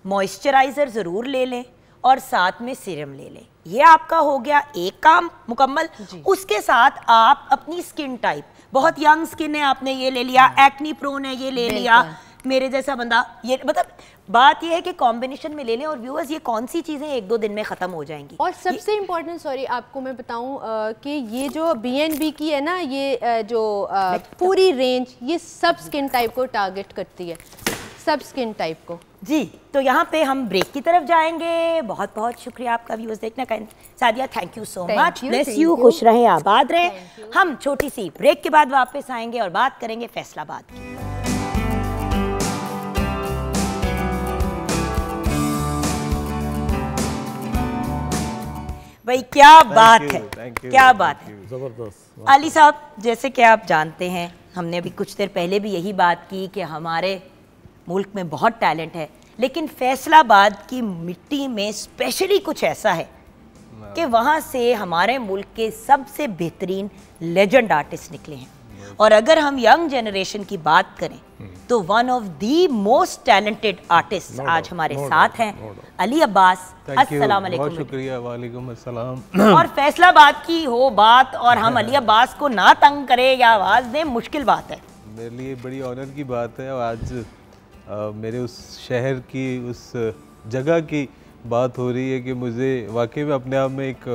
मॉइस्चराइजर ज़रूर ले लें और साथ में सीरम ले लें। ये आपका हो गया एक काम मुकम्मल। उसके साथ आप अपनी स्किन टाइप, बहुत यंग स्किन है आपने ये ले लिया, एक्नी प्रोन है ये ले लिया, मेरे जैसा बंदा ये, मतलब बात ये है कि कॉम्बिनेशन में ले लें। और व्यूअर्स, ये कौन सी चीज़ें 1-2 दिन में ख़त्म हो जाएंगी। और सबसे इम्पोर्टेंट, सॉरी आपको मैं बताऊं कि ये जो BNB की है ना, ये जो पूरी रेंज, ये सब स्किन टाइप को टारगेट करती है, सब स्किन टाइप को। जी, तो यहाँ पे हम ब्रेक की तरफ जाएंगे। बहुत बहुत शुक्रिया आपका व्यूअर्स देखने का। Sadia, thank you so much, bless you, खुश रहें, आबाद रहें। हम छोटी सी ब्रेक के बाद वापस आएंगे और बात करेंगे फैसलाबाद की। भाई क्या बात है, क्या बात है, ज़बरदस्त। अली साहब, जैसे कि आप जानते हैं, हमने अभी कुछ देर पहले भी यही बात की कि हमारे मुल्क में बहुत टैलेंट है, लेकिन फैसलाबाद की मिट्टी में स्पेशली कुछ ऐसा है कि वहाँ से हमारे मुल्क के सबसे बेहतरीन लेजेंड आर्टिस्ट निकले हैं। और अगर हम यंग जनरेशन की बात करें तो one of the most talented artist आज हमारे साथ हैं, अली अब्बास। अस्सलाम वालेकुम। बहुत शुक्रिया। वालेकुम अस्सलाम। और फैसलाबाद की हो बात और हम अली अब्बास को ना तंग करें या आवाज़ दें, मुश्किल बात है। मेरे लिए बड़ी ऑनर की बात है, और आज मेरे उस शहर की, उस जगह की बात हो रही है कि मुझे वाकई में अपने आप में एक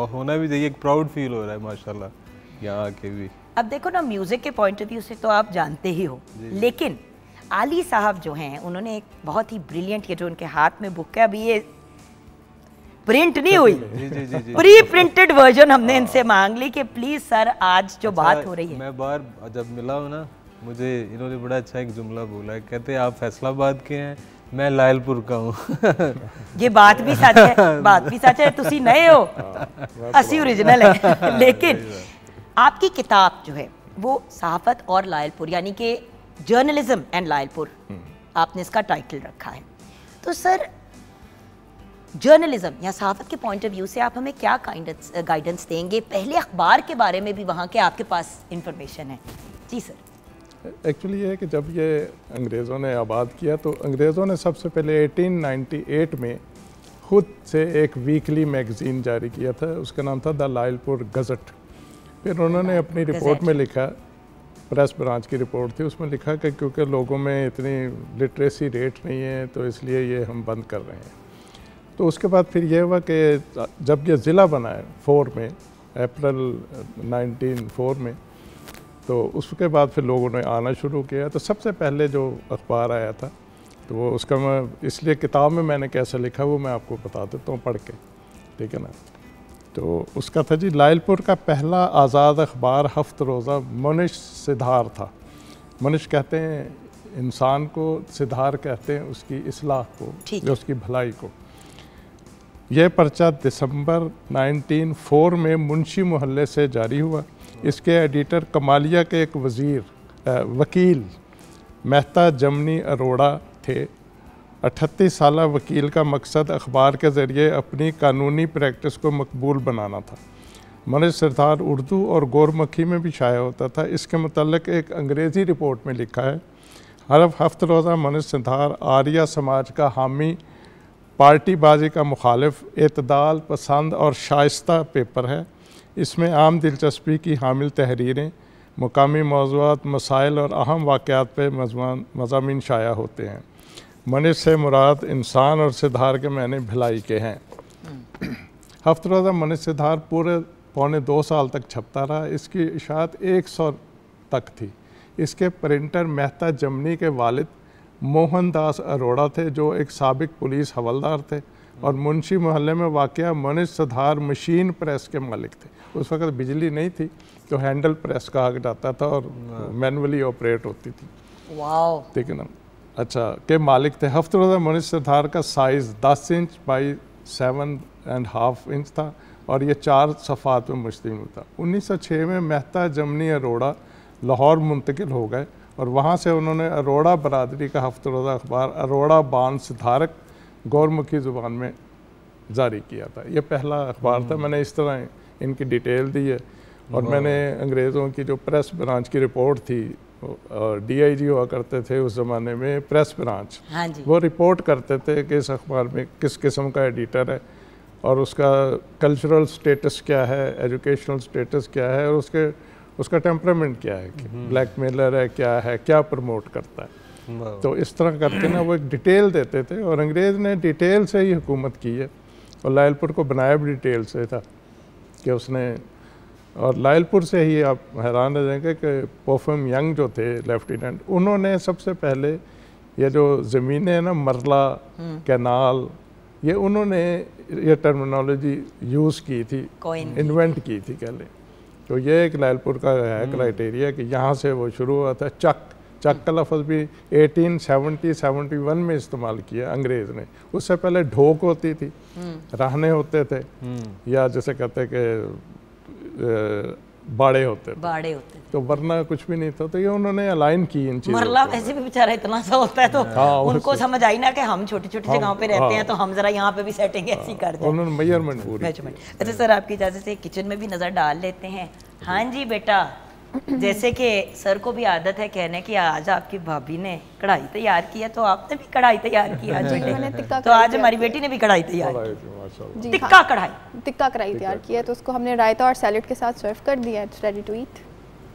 होना भी चाहिए, एक प्राउड फील हो रहा है माशाल्लाह यहाँ आके भी। अब देखो ना, म्यूज़िक के पॉइंट ऑफ व्यू से तो आप जानते ही हो, लेकिन अली साहब जो हैं, उन्होंने एक बहुत ही ब्रिलियंट, ये जो उनके हाथ में बुक है, अभी ये प्रिंट नहीं हुई, प्री प्रिंटेड वर्जन हमने इनसे मांग ली कि प्लीज सर आज जो बात हो रही है। मैं बार जब मिला हूँ ना, मुझे इन्होंने बड़ा अच्छा एक जुमला बोला है, कहते हैं आप फैसलाबाद के हैं, मैं लायलपुर का हूँ। ये बात भी सच है, बात भी सच है, तुसी नए हो, असी ओरिजिनल है। लेकिन आपकी किताब जो है वो सहाफत और लायलपुर, यानी कि जर्नलिज्म एंड लायलपुर, आपने इसका टाइटल रखा है। तो सर, जर्नलिज्म या सहाफत के पॉइंट ऑफ व्यू से आप हमें क्या गाइडेंस देंगे? पहले अखबार के बारे में भी वहाँ के आपके पास इंफॉर्मेशन है। जी सर। एक्चुअली ये है कि जब ये अंग्रेज़ों ने आबाद किया तो अंग्रेज़ों ने सबसे पहले 1898 में खुद से एक वीकली मैगज़ीन जारी किया था, उसका नाम था द लायलपुर गज़ट। फिर उन्होंने अपनी रिपोर्ट में लिखा, प्रेस ब्रांच की रिपोर्ट थी, उसमें लिखा कि क्योंकि लोगों में इतनी लिटरेसी रेट नहीं है तो इसलिए ये हम बंद कर रहे हैं। तो उसके बाद फिर ये हुआ कि जब ये ज़िला बना है 4 में, अप्रैल 1904 में, तो उसके बाद फिर लोगों ने आना शुरू किया। तो सबसे पहले जो अखबार आया था, तो वो उसका मैं इसलिए किताब में मैंने कैसे लिखा वो मैं आपको बता देता हूँ पढ़ के, ठीक है ना। तो उसका था जी, लायलपुर का पहला आज़ाद अखबार हफ्त रोज़ा मनुष्य सिधार था। मनुष्य कहते हैं इंसान को, सिधार कहते हैं उसकी इस्लाह को, जो उसकी भलाई को। यह पर्चा दिसंबर 1904 में मुंशी मोहल्ले से जारी हुआ। इसके एडिटर कमालिया के एक वकील मेहता जमनी अरोड़ा थे। 38 साला वकील का मकसद अखबार के ज़रिए अपनी कानूनी प्रैक्टिस को मकबूल बनाना था। मनुष्य सिधार उर्दू और गोरमखी में भी शाया होता था। इसके मुतल्लिक एक अंग्रेज़ी रिपोर्ट में लिखा है, हर हफ्त रोज़ा मनुष्य सिधार आर्या समाज का हामी, पार्टीबाजी का मुखालिफ, एतदाल पसंद और शाइस्ता पेपर है। इसमें आम दिलचस्पी की हामिल तहरीरें, मुकामी मौज़ूआत, मसाइल और अहम वाक़यात पे मज़ामीन शाया होते हैं। मनुष्य से मुराद इंसान और सिधार के मायने भलाई के हैं। हफ्त रोज़ा मनुष्य सिधार पूरे पौने 2 साल तक छपता रहा। इसकी इशाअत 100 तक थी। इसके प्रिंटर मेहता जमनी के वालिद मोहनदास अरोड़ा थे, जो एक साबिक पुलिस हवलदार थे और मुंशी मोहल्ले में वाक़या मनुष्य सिधार मशीन प्रेस के मालिक थे। उस वक़्त बिजली नहीं थी तो हैंडल प्रेस कहा जाता था और मैनुअली ऑपरेट होती थी। वाओ, ठीक है ना। अच्छा के मालिक थे। हफ्तरोज़ा मुनीस सिरदार का साइज़ 10 इंच बाई 7.5 इंच था और ये 4 सफ़ात में मुश्तमिल था। 1906 में मेहता जमनी अरोड़ा लाहौर मुंतकिल हो गए और वहाँ से उन्होंने अरोड़ा बरादरी का हफ्तरोज़ा अखबार अरोड़ा बान सिद्धारक गौरमुखी ज़ुबान में जारी किया था। ये पहला अखबार था। मैंने इस तरह इनकी डिटेल दी है और मैंने अंग्रेज़ों की जो प्रेस ब्रांच की रिपोर्ट थी, DIG हुआ करते थे उस ज़माने में, प्रेस ब्रांच, हाँ जी, वो रिपोर्ट करते थे कि इस अखबार में किस किस्म का एडिटर है और उसका कल्चरल स्टेटस क्या है, एजुकेशनल स्टेटस क्या है और उसका टेम्परामेंट क्या है, कि ब्लैकमेलर है, क्या प्रमोट करता है। तो इस तरह करके ना वो एक डिटेल देते थे और अंग्रेज़ ने डिटेल से ही हुकूमत की है और लायलपुर को बनाया भी डिटेल से था कि उसने, और लायलपुर से ही आप हैरान रह जाएंगे कि पोफम यंग जो थे लेफ्टिनेंट, उन्होंने सबसे पहले ये जो ज़मीनें हैं ना, मरला, कैनाल, ये उन्होंने ये टर्मिनोलॉजी यूज़ की थी, इन्वेंट की थी पहले। तो ये एक लायलपुर का है क्राइटेरिया कि यहाँ से वो शुरू हुआ था। चक का लफ्ज़ भी 1870-71 में इस्तेमाल किया अंग्रेज़ ने। उससे पहले ढोक होती थी, रहने होते थे, या जैसे कहते कि बाड़े होते थे, तो वरना कुछ भी नहीं था। तो ये उन्होंने अलाइन की इन चीज़ों। मरला वैसे भी बेचारा इतना सा होता है तो उनको समझ आई ना कि हम छोटी छोटी जगहों पे रहते हैं तो हम जरा यहाँ पे भी सेटिंग ऐसी कर दें। उन्होंने मेजरमेंट पूरी। अच्छा सर, आपकी इजाज़त से किचन में भी नज़र डाल लेते हैं। हाँ जी बेटा, जैसे कि सर को भी आदत है कहने की आज आपकी भाभी ने कढ़ाई तैयार की है, तो आपने भी कढ़ाई तैयार की आज बेटे। तो आज हमारी बेटी ने भी कढ़ाई तैयार की, टिक्का कढ़ाई तैयार की है, तो उसको हमने रायता और सैलेड के साथ सर्व कर दिया है। It's ready to eat.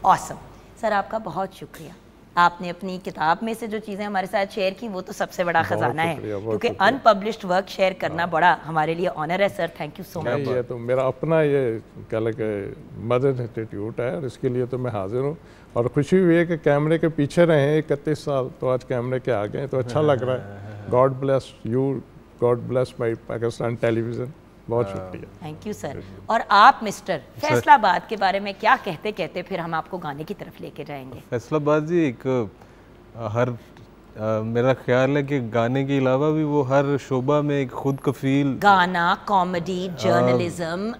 Awesome sir, आपका बहुत शुक्रिया। आपने अपनी किताब में से जो चीज़ें हमारे साथ शेयर की वो तो सबसे बड़ा ख़जाना है, क्योंकि अनपब्लिश्ड वर्क शेयर करना बड़ा हमारे लिए ऑनर है। Sir thank you so much. ये तो मेरा अपना ये कह लगे मदर इंस्टीट्यूट है और इसके लिए तो मैं हाजिर हूँ और खुशी हुई है कि कैमरे के पीछे रहे 31 साल, तो आज कैमरे के आगे तो अच्छा लग रहा है। God bless you, God bless my Pakistan television. बहुत शुक्रिया। Thank you sir. और आप मिस्टर फैसलाबाद के बारे में क्या कहते कहते फिर हम आपको गाने की तरफ लेके जाएंगे। फैसलाबाद जी एक मेरा ख्याल है कि गाने के अलावा भी वो हर शोबा में एक खुद कफील, गाना, कॉमेडी, जर्नलिज्म,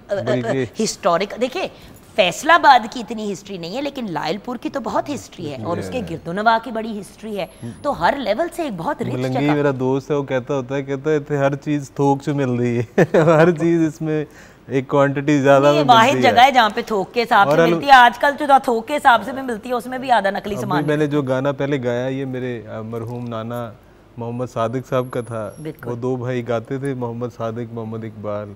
हिस्टोरिक। देखिए फैसलाबाद की इतनी हिस्ट्री नहीं है लेकिन लायलपुर की तो बहुत हिस्ट्री है और उसके गिरदोनवा की बड़ी हिस्ट्री है, तो हर लेवल से एक बहुत रिच जगह। मेरा दोस्त है, वो कहता है हर चीज थोक से मिल रही है हर चीज इसमें एक क्वांटिटी ज्यादा में वाहिद जगह है जहाँ पे थोक के हिसाब से मिलती है। आजकल जो थोक के हिसाब से भी मिलती है उसमें भी आधा नकली सामान। मैंने जो गाना पहले गाया ये मेरे मरहूम नाना मोहम्मद सादिक साहब का था। वो दो भाई गाते थे, मोहम्मद सादिक, मोहम्मद इकबाल।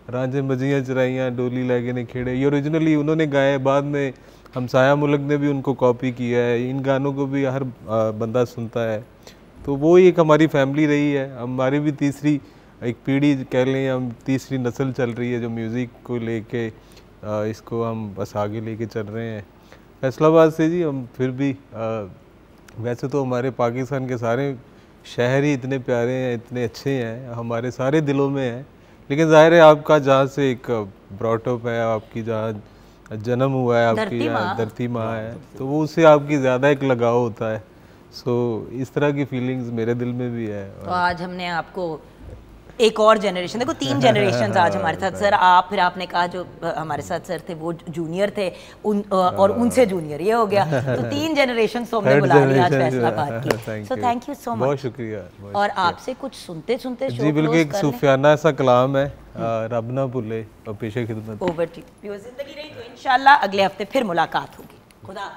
रांझे मजियाँ चराइयाँ डोली लगे ने खेड़े, ये ओरिजिनली उन्होंने गाए, बाद में हमसाया मुल्क ने भी उनको कॉपी किया है। इन गानों को भी हर बंदा सुनता है, तो वो एक हमारी फैमिली रही है। हमारी भी तीसरी एक पीढ़ी कह लें, हम तीसरी नस्ल चल रही है जो म्यूज़िक को लेके इसको हम बस आगे लेके चल रहे हैं। फैसलाबाद से जी हम फिर भी वैसे तो हमारे पाकिस्तान के सारे शहर ही इतने प्यारे हैं, इतने अच्छे हैं, हमारे सारे दिलों में हैं। लेकिन ज़ाहिर है आपका जहाँ से एक ब्रॉटअप है, आपकी जहाँ जन्म हुआ है, आपकी धरती माँ है, तो वो उससे आपकी ज़्यादा एक लगाव होता है। सो इस तरह की फीलिंग्स मेरे दिल में भी है। तो आज हमने आपको एक और जनरेशन, देखो 3 जनरेशन आज हमारे साथ सर, आप फिर आपने कहा जो हमारे साथ सर थे वो जूनियर थे और उनसे जूनियर ये हो गया, तो 3 जनरेशन तो हमने बुला लिया आज फैसलाबाद की। So thank you so much, बहुत शुक्रिया। और आपसे कुछ सुनते सुनते जी बिल्कुल एक सूफियाना सा कलाम है, रब ना भूले और पेशे खिदमत। Over to you. जिंदगी रही तो इंशाल्लाह अगले हफ्ते फिर मुलाकात होगी। खुदा